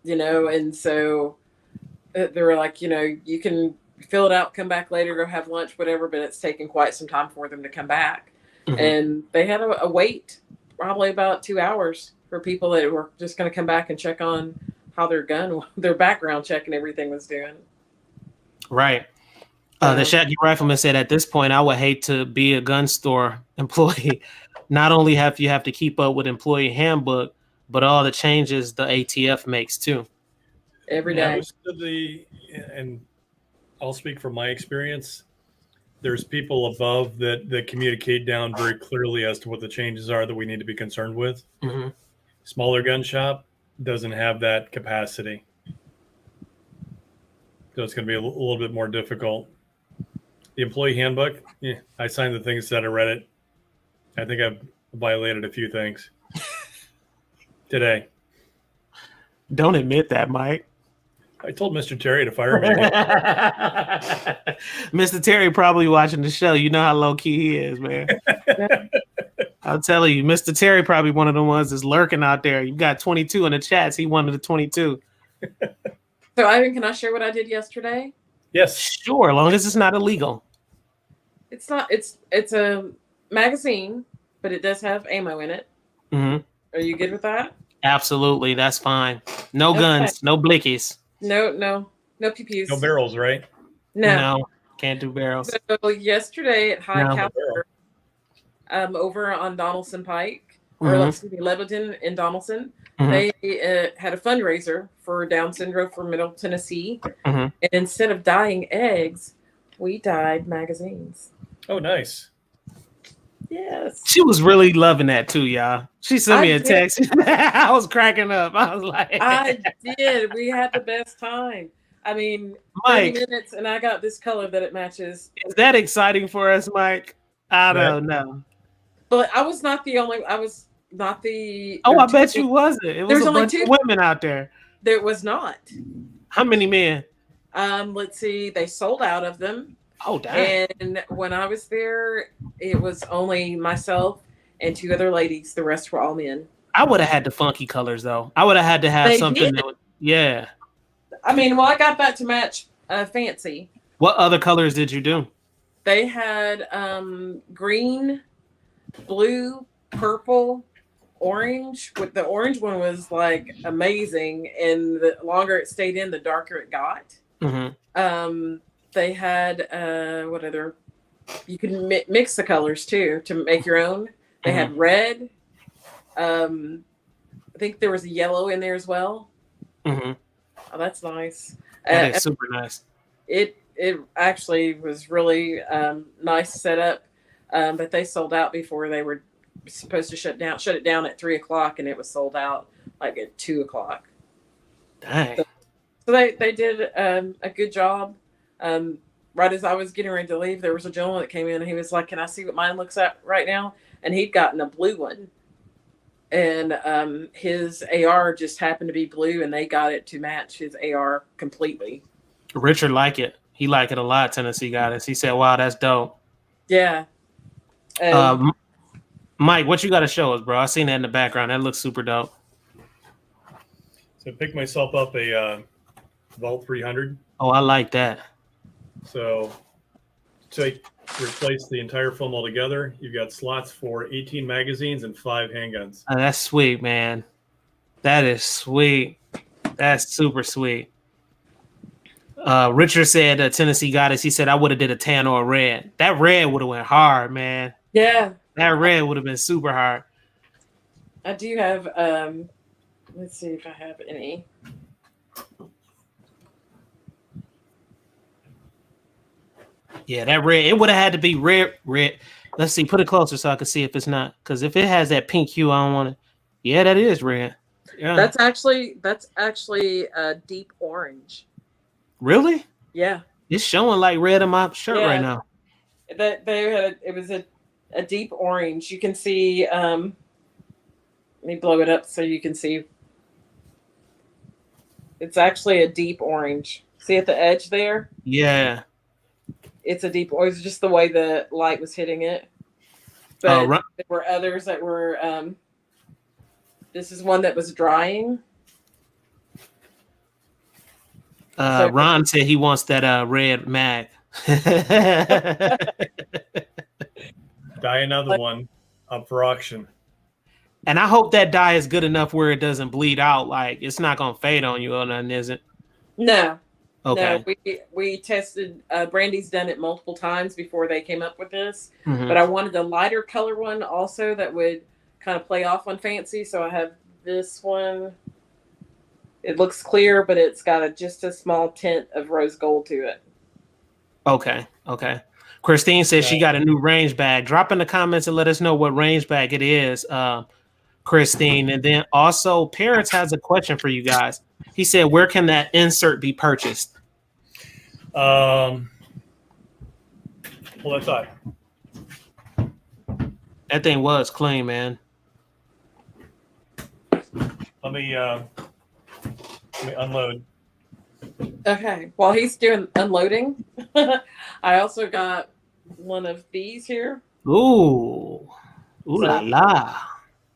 And so they were like, you can fill it out, come back later, go have lunch, whatever, but it's taking quite some time for them to come back. Mm-hmm. And they had a wait probably about 2 hours for people that were just going to come back and check on how their background check and everything was doing. Right. The Shaggy Rifleman said, at this point, I would hate to be a gun store employee. Not only have you to keep up with employee handbook, but all the changes the ATF makes too. Every day. And I'll speak from my experience. There's people above that communicate down very clearly as to what the changes are that we need to be concerned with. Mm-hmm. Smaller gun shop doesn't have that capacity. So it's going to be a little bit more difficult. The employee handbook. Yeah, I signed the things that I read it. I think I've violated a few things today. Don't admit that, Mike. I told Mr. Terry to fire me. Mr. Terry probably watching the show. You know how low key he is, man. I'll tell you, Mr. Terry probably one of the ones that's lurking out there. You got 22 in the chats. He one of the 22. So, Ivan, can I share what I did yesterday? Yes. Sure, as long as it's not illegal. It's not. It's a magazine, but it does have ammo in it. Mm-hmm. Are you good with that? Absolutely, that's fine. No guns, no blickies. No pew-pews. No barrels, right? No, can't do barrels. So yesterday at High No. Caliber, over on Donaldson Pike, or excuse me, Lebanon in Donaldson, they had a fundraiser for Down syndrome for Middle Tennessee, and instead of dyeing eggs, we dyed magazines. Oh, nice. Yes. She was really loving that too, y'all. She sent me a text. I was cracking up. I was like, I did. We had the best time. I mean, Mike, 30 minutes, and I got this color that it matches. Is that exciting for us, Mike? I don't know. But I was not the only. I was not the. Oh, I bet you wasn't. It was a bunch of women out there. There was not. How many men? Let's see. They sold out of them. Oh, damn. And when I was there, it was only myself and 2 other ladies. The rest were all men. I would have had the funky colors, though. I would have had to have something. Yeah. I mean, well, I got that to match fancy. What other colors did you do? They had green, blue, purple, orange. With the orange one was like amazing, and the longer it stayed in, the darker it got. They had what other? You can mix the colors too to make your own. They had red. I think there was a yellow in there as well. Oh, that's nice. That is super nice. It actually was really nice setup, but they sold out before they were supposed to shut it down at 3:00, and it was sold out like at 2:00. Dang. So they did a good job. Right as I was getting ready to leave, there was a gentleman that came in, and he was like, "Can I see what mine looks at right now?" And he'd gotten a blue one, and his AR just happened to be blue, and they got it to match his AR completely. Richard liked it. He liked it a lot. Tennessee got it. He said, "Wow, that's dope." Yeah. Mike, what you got to show us, bro? I seen that in the background. That looks super dope. So I picked myself up a Vault 300. Oh, I like that. So replace the entire film altogether. You've got slots for 18 magazines and 5 handguns. Oh, that's sweet, man. That is sweet. That's super sweet. Richard said Tennessee got us. He said I would have did a tan or a red. That red would have went hard, man. Yeah. That red would have been super hard. I do have let's see if I have any. Yeah, that red. It would have had to be red. Let's see. Put it closer so I can see if it's not. Because if it has that pink hue, I don't want it. Yeah, that is red. Yeah. That's actually a deep orange. Really? Yeah. It's showing like red on my shirt right now. It was a deep orange. You can see. Let me blow it up so you can see. It's actually a deep orange. See at the edge there? Yeah. It's a deep orange. It's just the way the light was hitting it. But there were others that were. This is one that was drying. Ron said he wants that red mag. Dye another one up for auction. And I hope that dye is good enough where it doesn't bleed out. Like it's not gonna fade on you or nothing, is it? No. Okay. No, we tested. Brandy's done it multiple times before they came up with this. But I wanted a lighter color one also that would kind of play off on fancy. So I have this one. It looks clear, but it's got just a small tint of rose gold to it. Okay. Christine says she got a new range bag. Drop in the comments and let us know what range bag it is, Christine. And then also, Parents has a question for you guys. He said, where can that insert be purchased? Well, that's all. That thing was clean, man. Let me unload. Okay. While he's doing unloading, I also got one of these here. Ooh. Ooh la la.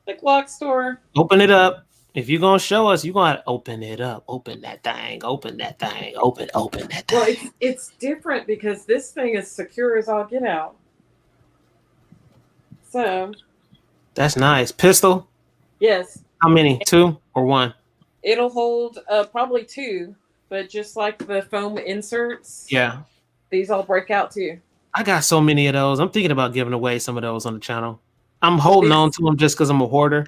The clock store. Open it up. If you're gonna show us, you're gonna open it up. Open that thing. Open that thing. Open that thing. Well, it's different because this thing is secure as all get out. So That's nice. Pistol? yes. How many? 2 or 1? It'll hold probably 2, but just like the foam inserts, Yeah. these all break out too. I got so many of those. I'm thinking about giving away some of those on the channel. I'm holding on to them just because I'm a hoarder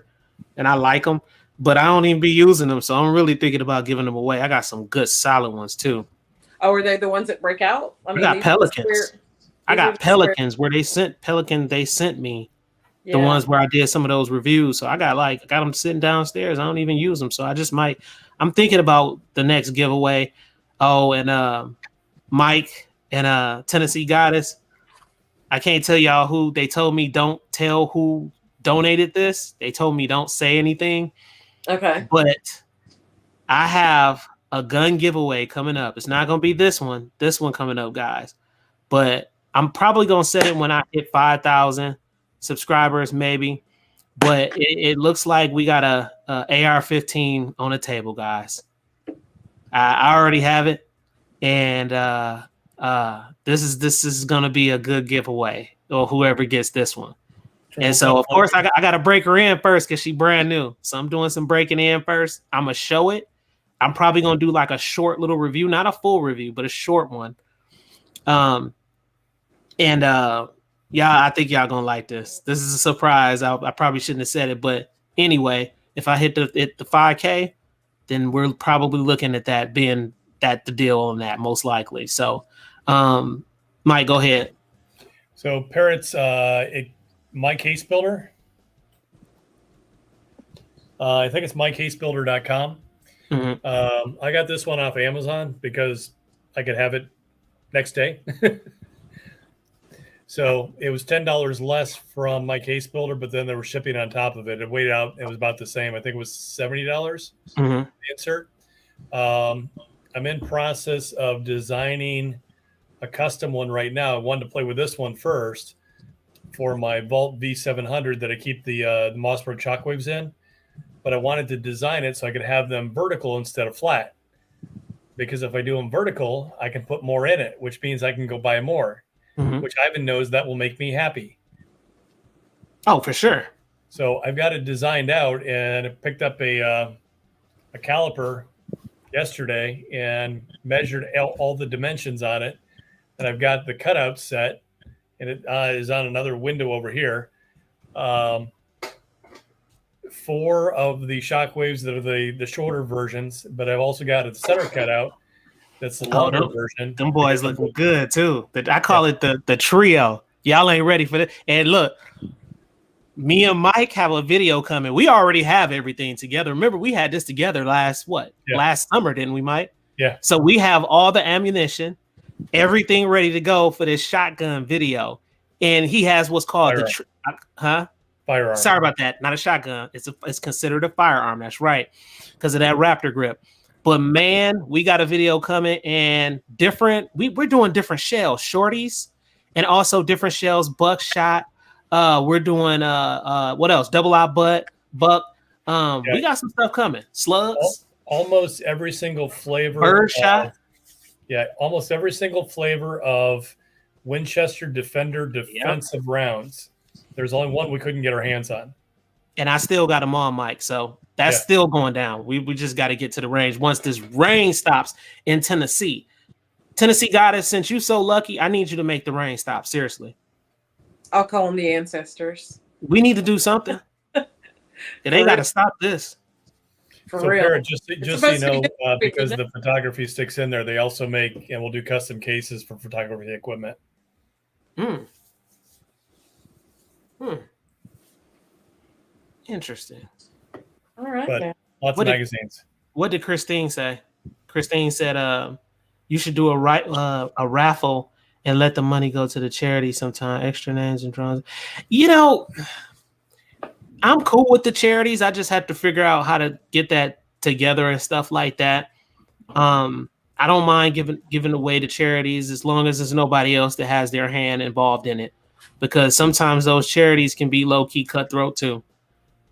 and I like them, but I don't even be using them. So I'm really thinking about giving them away. I got some good solid ones too. Oh, are they the ones that break out? I got Pelicans. I got Pelicans where they sent me the ones where I did some of those reviews. So I got them sitting downstairs. I don't even use them. So I'm thinking about the next giveaway. Oh, and Mike and Tennessee Goddess. I can't tell y'all who. They told me don't tell who donated this. They told me don't say anything. Okay. But I have a gun giveaway coming up. It's not going to be this one coming up, guys. But I'm probably going to set it when I hit 5,000 subscribers, maybe. But it looks like we got a AR-15 on the table, guys. I already have it. And this is gonna be a good giveaway, or whoever gets this one. And so, of course, I got to break her in first because she's brand new. So I'm doing some breaking in first. I'm gonna show it. I'm probably gonna do like a short little review, not a full review, but a short one. Yeah, I think y'all gonna like this. This is a surprise. I probably shouldn't have said it, but anyway, if I hit the 5K, then we're probably looking at that being the deal on that most likely. So, Mike, go ahead. So Parrots, My Case Builder. I think it's mycasebuilder.com. Mm-hmm. I got this one off Amazon because I could have it next day. So it was $10 less from My Case Builder, but then there was shipping on top of it. It weighed out. It was about the same. I think it was $70 Mm-hmm. the insert. I'm in process of designing a custom one right now. I wanted to play with this one first for my Vault V700 that I keep the Mossberg shockwaves in, but I wanted to design it so I could have them vertical instead of flat. Because if I do them vertical, I can put more in it, which means I can go buy more, which Ivan knows that will make me happy. Oh, for sure. So I've got it designed out, and I picked up a caliper yesterday and measured all the dimensions on it. And I've got the cutout set, and it is on another window over here. 4 of the shockwaves that are the shorter versions, but I've also got a center cutout that's the longer version. Them boys looking good too. I call it the trio. Y'all ain't ready for this. And look, me and Mike have a video coming. We already have everything together. Remember, we had this together last summer, didn't we, Mike? Yeah. So we have all the ammunition, everything ready to go for this shotgun video. And he has what's called firearm. Sorry about that. Not a shotgun. It's considered a firearm. That's right. Because of that Raptor grip. But man, we got a video coming and we're doing different shells, shorties, and also different shells, buckshot. We're doing what else? Double-out buck. We got some stuff coming. Slugs. Almost every single flavor. Birdshot. Almost every single flavor of Winchester Defender defensive rounds. There's only one we couldn't get our hands on. And I still got them on, Mike. So that's still going down. We just got to get to the range once this rain stops in Tennessee. Tennessee Goddess, since you so lucky, I need you to make the rain stop. Seriously. I'll call them the ancestors. We need to do something. They got to stop this. For so real. Parrot, just so you know, because the photography sticks in there, they also make and we'll do custom cases for photography equipment. Interesting. All right. But lots of magazines. What did Christine say? Christine said, "You should do a raffle and let the money go to the charity sometime. Extra names and drawings. You know, I'm cool with the charities. I just have to figure out how to get that together and stuff like that. I don't mind giving away to charities as long as there's nobody else that has their hand involved in it, because sometimes those charities can be low key cutthroat too.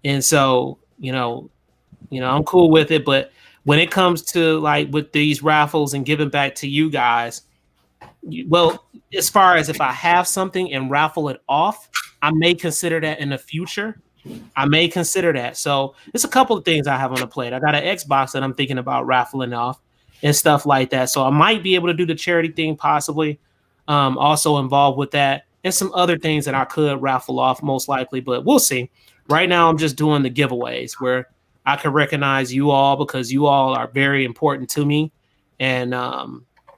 And so, I'm cool with it. But when it comes to like with these raffles and giving back to you guys, well, as far as if I have something and raffle it off, I may consider that in the future. I may consider that. So it's a couple of things I have on the plate. I got an Xbox that I'm thinking about raffling off and stuff like that. So I might be able to do the charity thing possibly. Also involved with that, and some other things that I could raffle off most likely, but we'll see. Right now I'm just doing the giveaways where I can recognize you all because you all are very important to me. And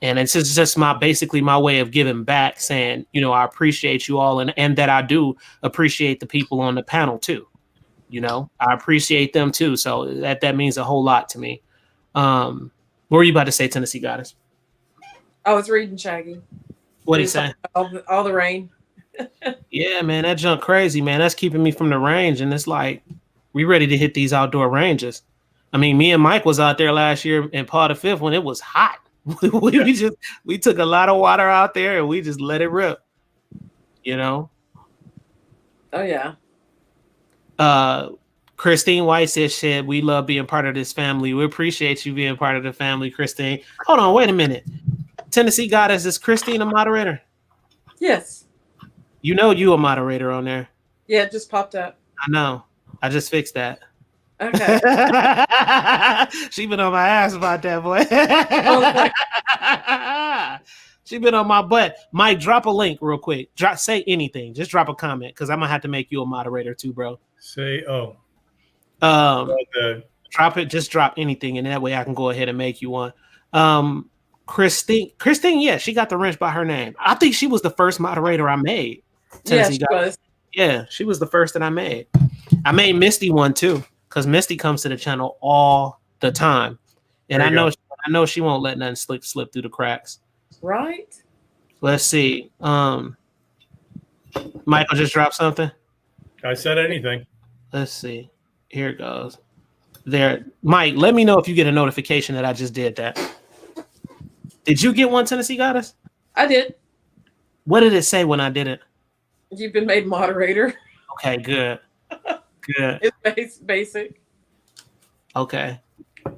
it's just basically my way of giving back, saying, I appreciate you all, and that I do appreciate the people on the panel too. I appreciate them too. So that means a whole lot to me. What were you about to say, Tennessee Goddess? I was reading Shaggy. What'd he say? All the rain. Yeah, man, that junk crazy, man. That's keeping me from the range, and it's like we ready to hit these outdoor ranges. I mean, me and Mike was out there last year in Part of Fifth when it was hot. we took a lot of water out there and we just let it rip. Oh yeah. Christine White says, "Shit, we love being part of this family. We appreciate you being part of the family, Christine." Hold on, wait a minute. Tennessee Goddess, is Christine a moderator? Yes. You a moderator on there. Yeah, it just popped up. I know. I just fixed that. Okay. She been on my ass about that, boy. She been on my butt. Mike, drop a link real quick. Say anything. Just drop a comment because I'm gonna have to make you a moderator too, bro. Drop it. Just drop anything, and that way I can go ahead and make you one. Christine, yeah, she got the wrench by her name. I think she was the first moderator I made. Yeah, she was. Yeah, she was the first that I made. I made Misty one too, because Misty comes to the channel all the time, and I know she won't let nothing slip through the cracks. Right. Let's see. Michael just dropped something. I said anything. Let's see. Here it goes. There, Mike. Let me know if you get a notification that I just did that. Did you get one, Tennessee Goddess? I did. What did it say when I did it? You've been made moderator. Okay, good. Good. It's basic. Okay.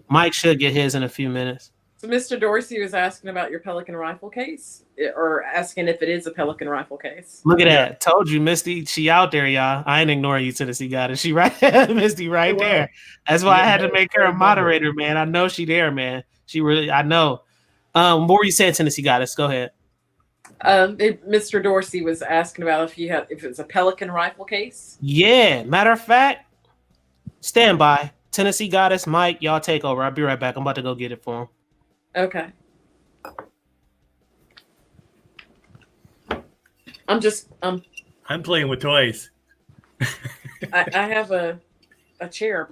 Mike should get his in a few minutes. So Mr. Dorsey was asking about your Pelican rifle case, or asking if it is a Pelican rifle case. Look at that. Told you, Misty. She out there, y'all. I ain't ignoring you, Tennessee Goddess. She right Misty right there. That's why I had to make her a moderator, man. I know she there, man. I know. What were you saying, Tennessee Goddess? Go ahead. Mr. Dorsey was asking about if it's a Pelican rifle case. Yeah. Matter of fact, stand by. Tennessee Goddess, Mike, y'all take over. I'll be right back. I'm about to go get it for him. Okay. I'm playing with toys. I have a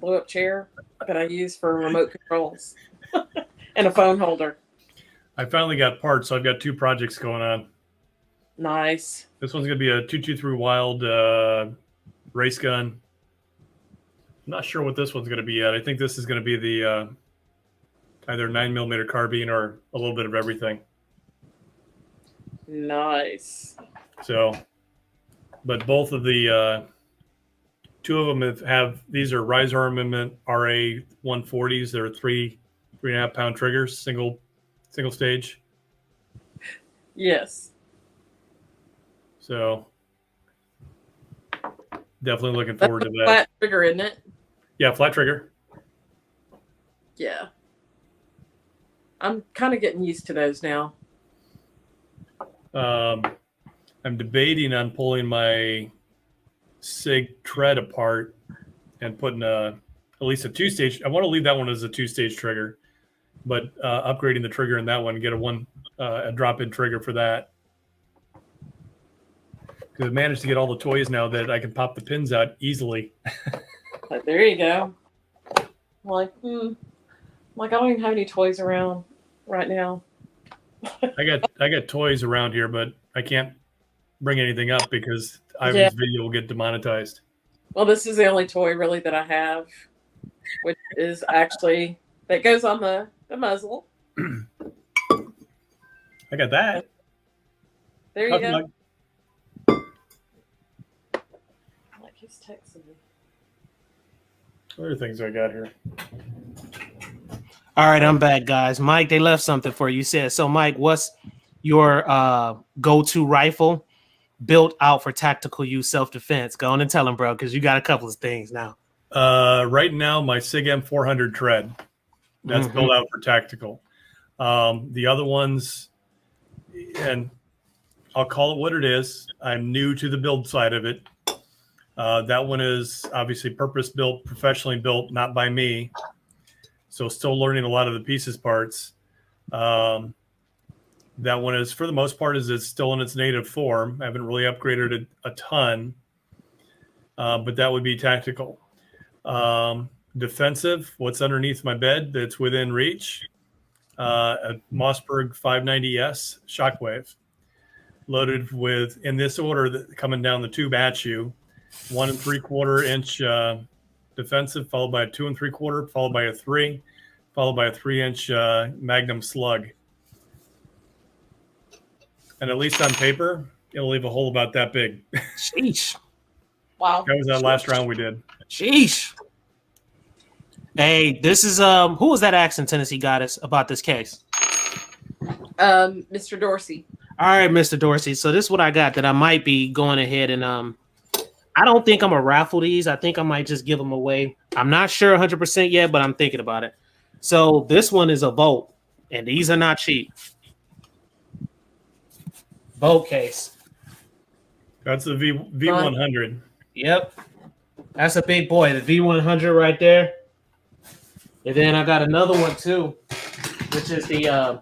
blow up chair that I use for remote controls and a phone holder. I finally got parts, so I've got 2 projects going on. Nice. This one's going to be a 223 Wild race gun. I'm not sure what this one's going to be yet. I think this is going to be the either 9mm carbine or a little bit of everything. Nice. So, but both of the 2 of them have these are Rise Armament RA 140s. They're 3.5 pound triggers, single stage. Yes. So definitely looking forward to that. Flat trigger, isn't it? Yeah, flat trigger. Yeah. I'm kind of getting used to those now. I'm debating on pulling my SIG tread apart and putting at least a 2-stage. I want to leave that one as a 2-stage trigger, but upgrading the trigger in that one, get a drop-in trigger for that. Because I've managed to get all the toys now that I can pop the pins out easily. But there you go. I don't even have any toys around right now. I got toys around here, but I can't bring anything up because Ivan's Yeah. video will get demonetized. Well, this is the only toy really that I have, which is actually that goes on the muzzle. I got that. There you go. Like he's texting me. What other things I got here? All right, I'm back, guys. Mike, they left something for you. Said so. Mike, what's your go-to rifle built out for tactical use, self-defense? Go on and tell them, bro, because you got a couple of things now. Right now, my SIG M400 tread. That's built out for tactical. The other ones, and I'll call it what it is. I'm new to the build side of it. That one is obviously purpose-built, professionally built, not by me. So still learning a lot of the pieces parts. That one is, for the most part, it's still in its native form. I haven't really upgraded it a ton, but that would be tactical. Defensive, what's underneath my bed that's within reach, a Mossberg 590S Shockwave, loaded with, in this order, coming down the tube at you, 1 3/4 inch defensive, followed by a 2 3/4, followed by a 3, followed by a 3-inch Magnum slug. And at least on paper, it'll leave a hole about that big. Sheesh. Wow. That was that last round we did. Sheesh. Hey, this is who was that asking Tennessee Goddess about this case? Mr. Dorsey. All right, Mr. Dorsey. So this is what I got that I might be going ahead and I don't think I'm gonna raffle these. I think I might just give them away. I'm not sure 100% yet, but I'm thinking about it. So this one is a Volt, and these are not cheap. Volt case. That's the V100. Yep. That's a big boy. The V100 right there. And then I got another one too, which is the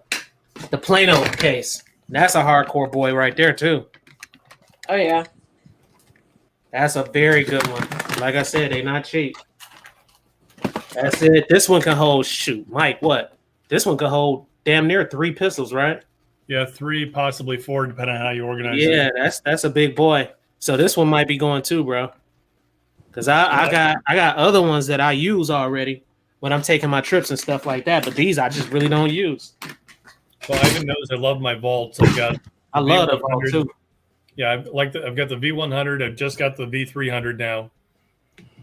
Plano case. That's a hardcore boy right there too. Oh yeah. That's a very good one. Like I said, they're not cheap. That's it. This one can hold, shoot, Mike, what? This one can hold damn near 3 pistols, right? Yeah, 3, possibly 4, depending on how you organize it. Yeah, that's a big boy. So this one might be going too, bro. Because I got other ones that I use already when I'm taking my trips and stuff like that. But these I just really don't use. Well, Ivan knows I love my Volts. I love the Volt too. Yeah, I've got the V100. I've just got the V300 now.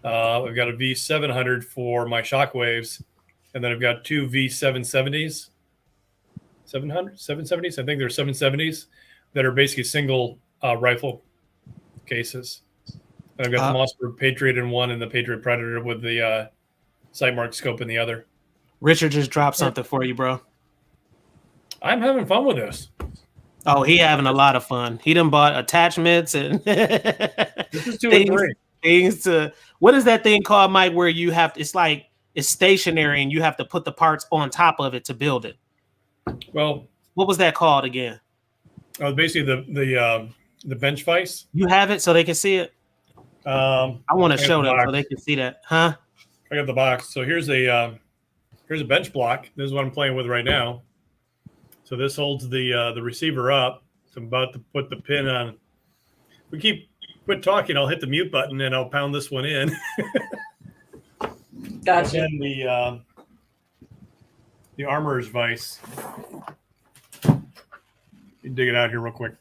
I've got a V700 for my Shockwaves, and then I've got 2 V770s. 770s? I think they're 770s that are basically single rifle cases. And I've got the Mossberg Patriot in one and the Patriot Predator with the sight mark scope in the other. Richard just dropped something for you, bro. I'm having fun with this. Oh, he having a lot of fun. He done bought attachments and this is 2 and 3. Things to, what is that thing called, Mike, where you have, it's like, it's stationary and you have to put the parts on top of it to build it. Well, what was that called again? Basically the bench vise. You have it so they can see it? I want to show them so they can see that. Huh? I got the box. So here's a bench block. This is what I'm playing with right now. So this holds the receiver up. So I'm about to put the pin on. We quit talking. I'll hit the mute button and I'll pound this one in. Gotcha. And then the armorer's vise. You dig it out here real quick.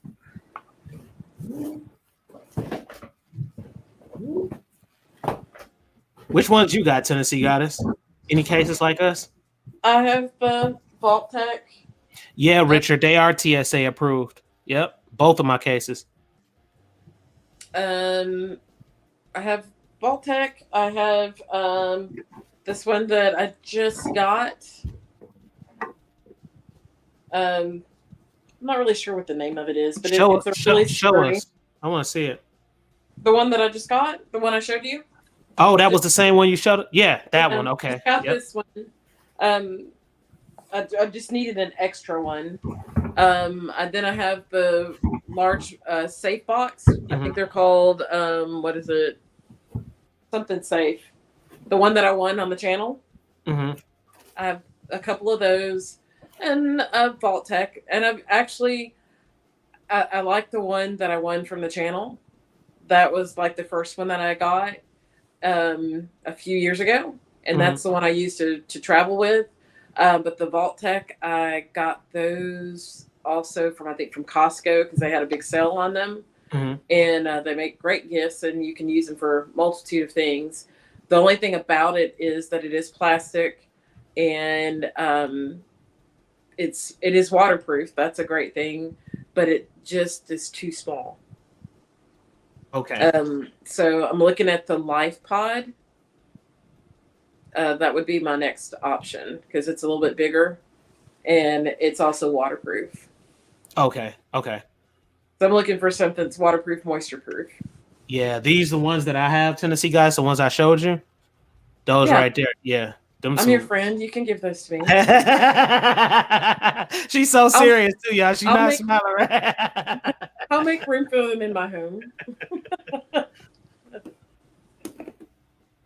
Which ones you got, Tennessee Goddess? Any cases like us? I have Vault Tech. Yeah, Richard, they are TSA approved. Yep, both of my cases. I have Vault Tech. I have this one that I just got. I'm not really sure what the name of it is, but show it's a really show us. I want to see it. The one that I just got, the one I showed you. Oh, that was the same one you showed? Yeah, that one. Okay. I got this one. I just needed an extra one. And then I have the large safe box. I think they're called what is it? Something safe. The one that I won on the channel. I have a couple of those. and Vault Tech, and I've actually I like the one that I won from the channel. That was like the first one that I got a few years ago, and that's the one I used to travel with. But the Vault Tech, I got those also from, I think, from Costco, because they had a big sale on them. And they make great gifts, and you can use them for a multitude of things. The only thing about it is that it is plastic, and it is waterproof. That's a great thing, but it just is too small. Okay. So I'm looking at the Life Pod. That would be my next option, because it's a little bit bigger and it's also waterproof. Okay. Okay. So I'm looking for something that's waterproof, moisture proof. Yeah, these the ones that I have, Tennessee guys, the ones I showed you. Those right there. Yeah. I'm your friend. You can give those to me. She's so serious too, y'all. She's not smiling. Right? I'll make room for them in my home.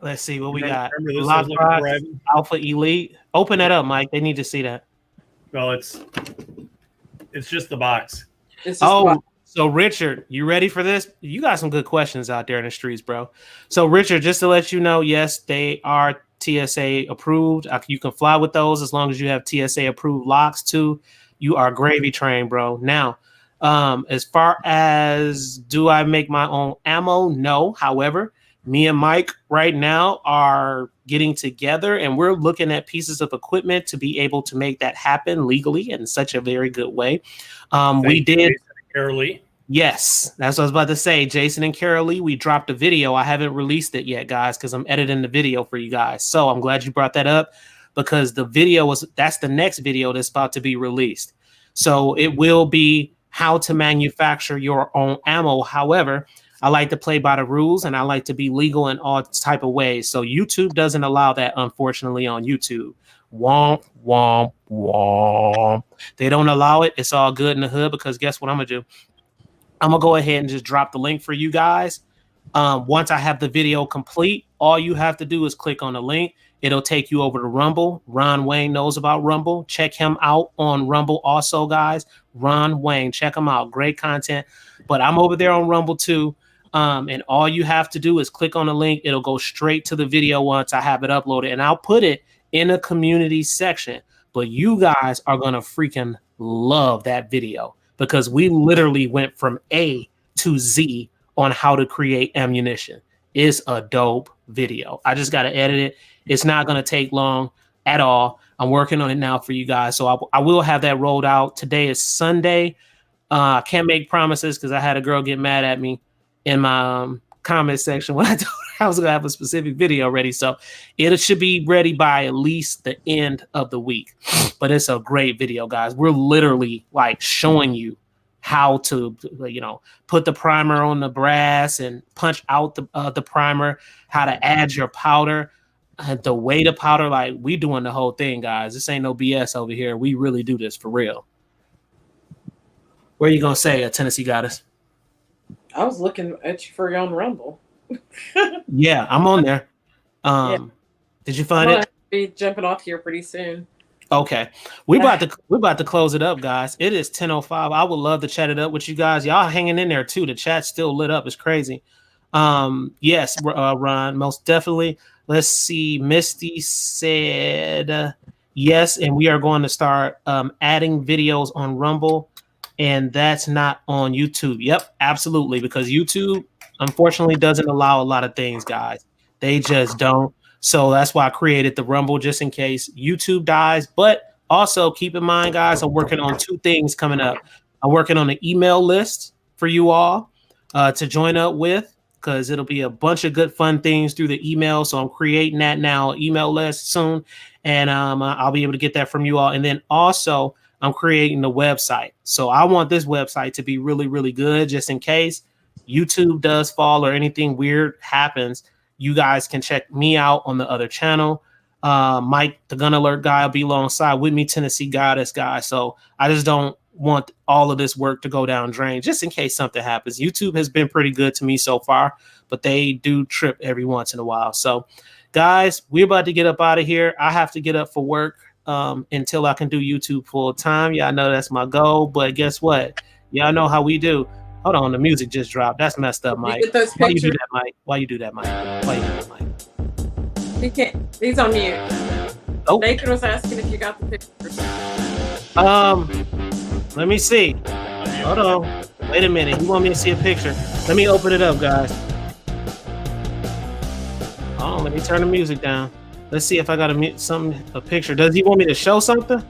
Let's see what we got. Lockbox, Alpha Elite. Open that up, Mike. They need to see that. Well, it's just the box. So Richard, you ready for this? You got some good questions out there in the streets, bro. So Richard, just to let you know, yes, they are TSA approved. You can fly with those as long as you have TSA approved locks too. You are gravy train, bro. Now, as far as do I make my own ammo? No. However, me and Mike right now are getting together, and we're looking at pieces of equipment to be able to make that happen legally in such a very good way. We did. Yes, that's what I was about to say. Jason and Carol Lee, we dropped a video. I haven't released it yet, guys, because I'm editing the video for you guys. So I'm glad you brought that up, because the video that's the next video that's about to be released. So it will be how to manufacture your own ammo. However, I like to play by the rules, and I like to be legal in all type of ways. So YouTube doesn't allow that, unfortunately, on YouTube. Womp, womp, womp. They don't allow it. It's all good in the hood, because guess what I'm going to do? I'm going to go ahead and just drop the link for you guys. Once I have the video complete, all you have to do is click on the link. It'll take you over to Rumble. Ron Wayne knows about Rumble. Check him out on Rumble also, guys. Ron Wayne, check him out. Great content. But I'm over there on Rumble too. And all you have to do is click on the link. It'll go straight to the video once I have it uploaded. And I'll put it in a community section. But you guys are going to freaking love that video, because we literally went from A to Z on how to create ammunition. It's a dope video. I just got to edit it. It's not going to take long at all. I'm working on it now for you guys. So I will have that rolled out. Today is Sunday. I can't make promises, because I had a girl get mad at me in my comment section when I told her I was going to have a specific video ready. So it should be ready by at least the end of the week. But it's a great video, guys. We're literally like showing you how to, put the primer on the brass and punch out the primer, how to add your powder, the weight of powder. Like, we doing the whole thing, guys. This ain't no BS over here. We really do this for real. What are you going to say, Tennessee Goddess? I was looking at you for your own Rumble. Yeah, I'm on there. Did you find it? Be jumping off here pretty soon. Okay, we're about to close it up, guys. It is 10:05. I would love to chat it up with you guys. Y'all hanging in there too. The chat's still lit up. It's crazy. Yes, Ron, most definitely. Let's see. Misty said yes, and we are going to start adding videos on Rumble, and that's not on YouTube. Yep, absolutely, because YouTube unfortunately doesn't allow a lot of things, guys. They just don't. So that's why I created the Rumble, just in case YouTube dies. But also keep in mind, guys, I'm working on two things coming up. I'm working on an email list for you all to join up with, because it'll be a bunch of good fun things through the email. So I'm creating that now, email list soon. And I'll be able to get that from you all. And then also I'm creating the website. So I want this website to be really, really good, just in case YouTube does fall or anything weird happens. You guys can check me out on the other channel. Mike, the Gun Alert guy, will be alongside with me, Tennessee Goddess guy. So I just don't want all of this work to go down drain, just in case something happens. YouTube has been pretty good to me so far, but they do trip every once in a while. So, guys, we're about to get up out of here. I have to get up for work. until I can do YouTube full time. Yeah, I know that's my goal, but guess what? Y'all know how we do. Hold on, the music just dropped. That's messed up, Mike. Get those Why you do pictures. that, Mike? Why you do that, Mike? Why you do that, Mike? He can't. He's on mute. Oh. Nathan was asking if you got the pictures. Let me see. Hold on. Wait a minute. You want me to see a picture? Let me open it up, guys. Hold on. Let me turn the music down. Let's see if I got a picture. Does he want me to show something?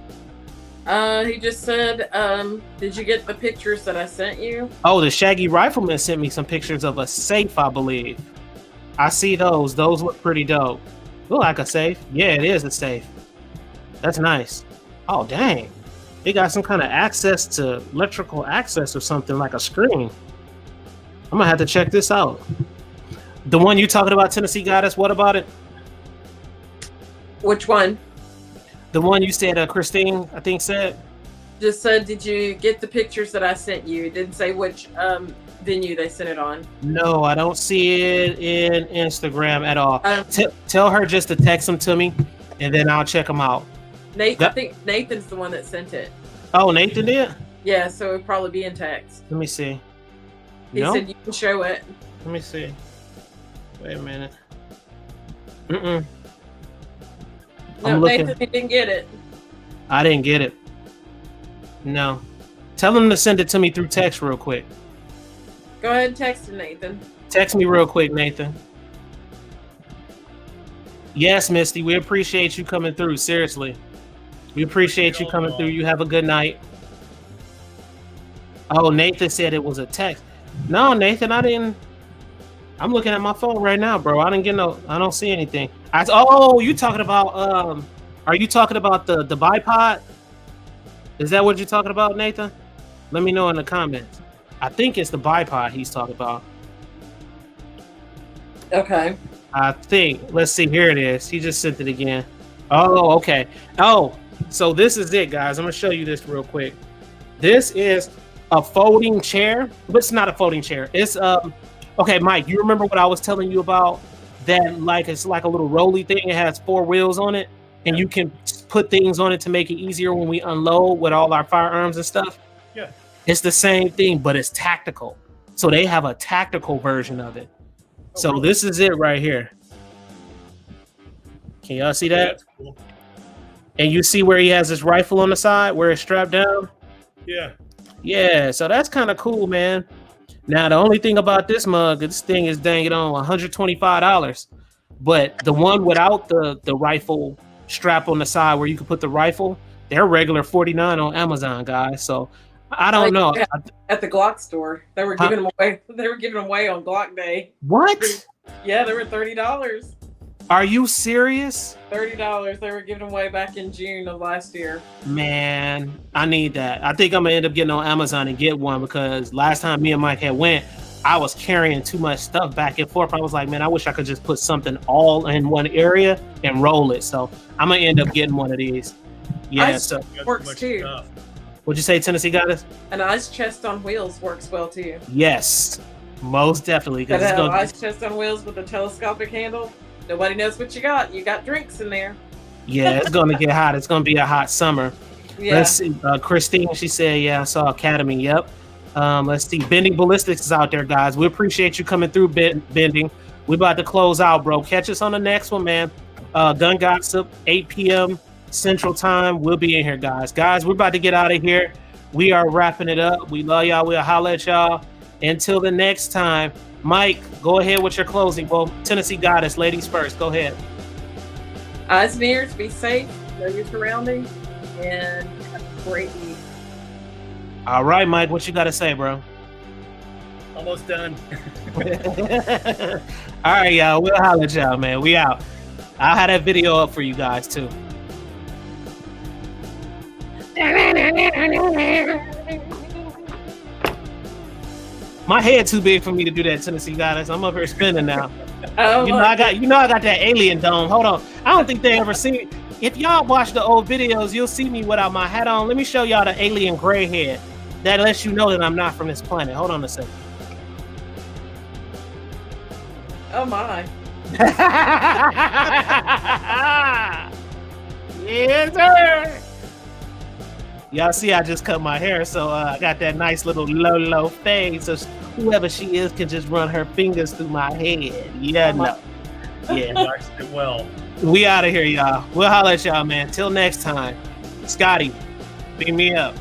He just said, did you get the pictures that I sent you? Oh, the Shaggy Rifleman sent me some pictures of a safe, I believe. I see those. Those look pretty dope. Look like a safe. Yeah, it is a safe. That's nice. Oh, dang. It got some kind of access to electrical access or something, like a screen. I'm gonna have to check this out. The one you talking about, Tennessee Goddess, what about it? Which one? The one you said, Christine, I think said? Just said, did you get the pictures that I sent you? It didn't say which venue they sent it on. No, I don't see it in Instagram at all. Tell her just to text them to me, and then I'll check them out. I think Nathan's the one that sent it. Oh, Nathan did? Yeah, so it would probably be in text. Let me see. He said you can show it. Let me see. Wait a minute. No, Nathan didn't get it. I didn't get it. No. Tell him to send it to me through text real quick. Go ahead and text him, Nathan. Text me real quick, Nathan. Yes, Misty, we appreciate you coming through. Seriously. We appreciate you coming through. You have a good night. Oh, Nathan said it was a text. No, Nathan, I didn't. I'm looking at my phone right now, bro. I don't see anything. You talking about are you talking about the bipod? Is that what you're talking about, Nathan? Let me know in the comments. I think it's the bipod he's talking about. Okay. I think. Let's see. Here it is. He just sent it again. Oh, okay. Oh, so this is it, guys. I'm gonna show you this real quick. This is a folding chair, but it's not a folding chair. It's okay, Mike. You remember what I was telling you about? That it's like a little rolly thing. It has 4 wheels on it, and you can put things on it to make it easier when we unload with all our firearms and stuff. Yeah. It's the same thing, but it's tactical. So they have a tactical version of it. So this is it right here. Can y'all see that? That's cool. And you see where he has his rifle on the side, where it's strapped down? Yeah. Yeah, so that's kind of cool, man. Now, the only thing about this mug, this thing is dang it on $125. But the one without the rifle strap on the side where you can put the rifle, they're regular $49 on Amazon, guys. So I don't know. At the Glock store, they were giving them away. They were giving them away on Glock Day. What? Yeah, they were $30. Are you serious? $30. They were giving away back in June of last year. Man, I need that. I think I'm gonna end up getting on Amazon and get one because last time me and Mike had went, I was carrying too much stuff back and forth. I was like, man, I wish I could just put something all in one area and roll it. So I'm gonna end up getting one of these. Yeah, so works too. Stuff. What'd you say, Tennessee Goddess? An ice chest on wheels works well too. Yes, most definitely. But an ice chest on wheels with a telescopic handle. Nobody knows what you got. You got drinks in there. Yeah, it's gonna get hot. It's gonna be a hot summer. Yeah. Let's see. Christine, she said, yeah, I saw Academy. Yep. Let's see. Bending Ballistics is out there, guys. We appreciate you coming through, Bending. We about to close out, bro. Catch us on the next one, man. Gun Gossip, 8 p.m. Central Time. We'll be in here, guys. Guys, we're about to get out of here. We are wrapping it up. We love y'all. We'll holler at y'all. Until the next time, Mike, go ahead with your closing. Well, Tennessee Goddess, ladies first. Go ahead. Eyes and ears, be safe. Know your surroundings. And have a great week. All right, Mike, what you got to say, bro? Almost done. All right, y'all. We'll holler at y'all, man. We out. I'll have that video up for you guys, too. My head too big for me to do that, Tennessee Goddess. I'm up here spinning now. Oh, I got that alien dome. Hold on. I don't think they ever see me. If y'all watch the old videos, you'll see me without my hat on. Let me show y'all the alien gray head. That lets you know that I'm not from this planet. Hold on a second. Oh my. Yes, sir. Y'all see, I just cut my hair, so I got that nice little low fade. So whoever she is can just run her fingers through my head. Yeah, no. Yeah. Waxed it well. We out of here, y'all. We'll holler at y'all, man. Till next time. Scotty, beam me up.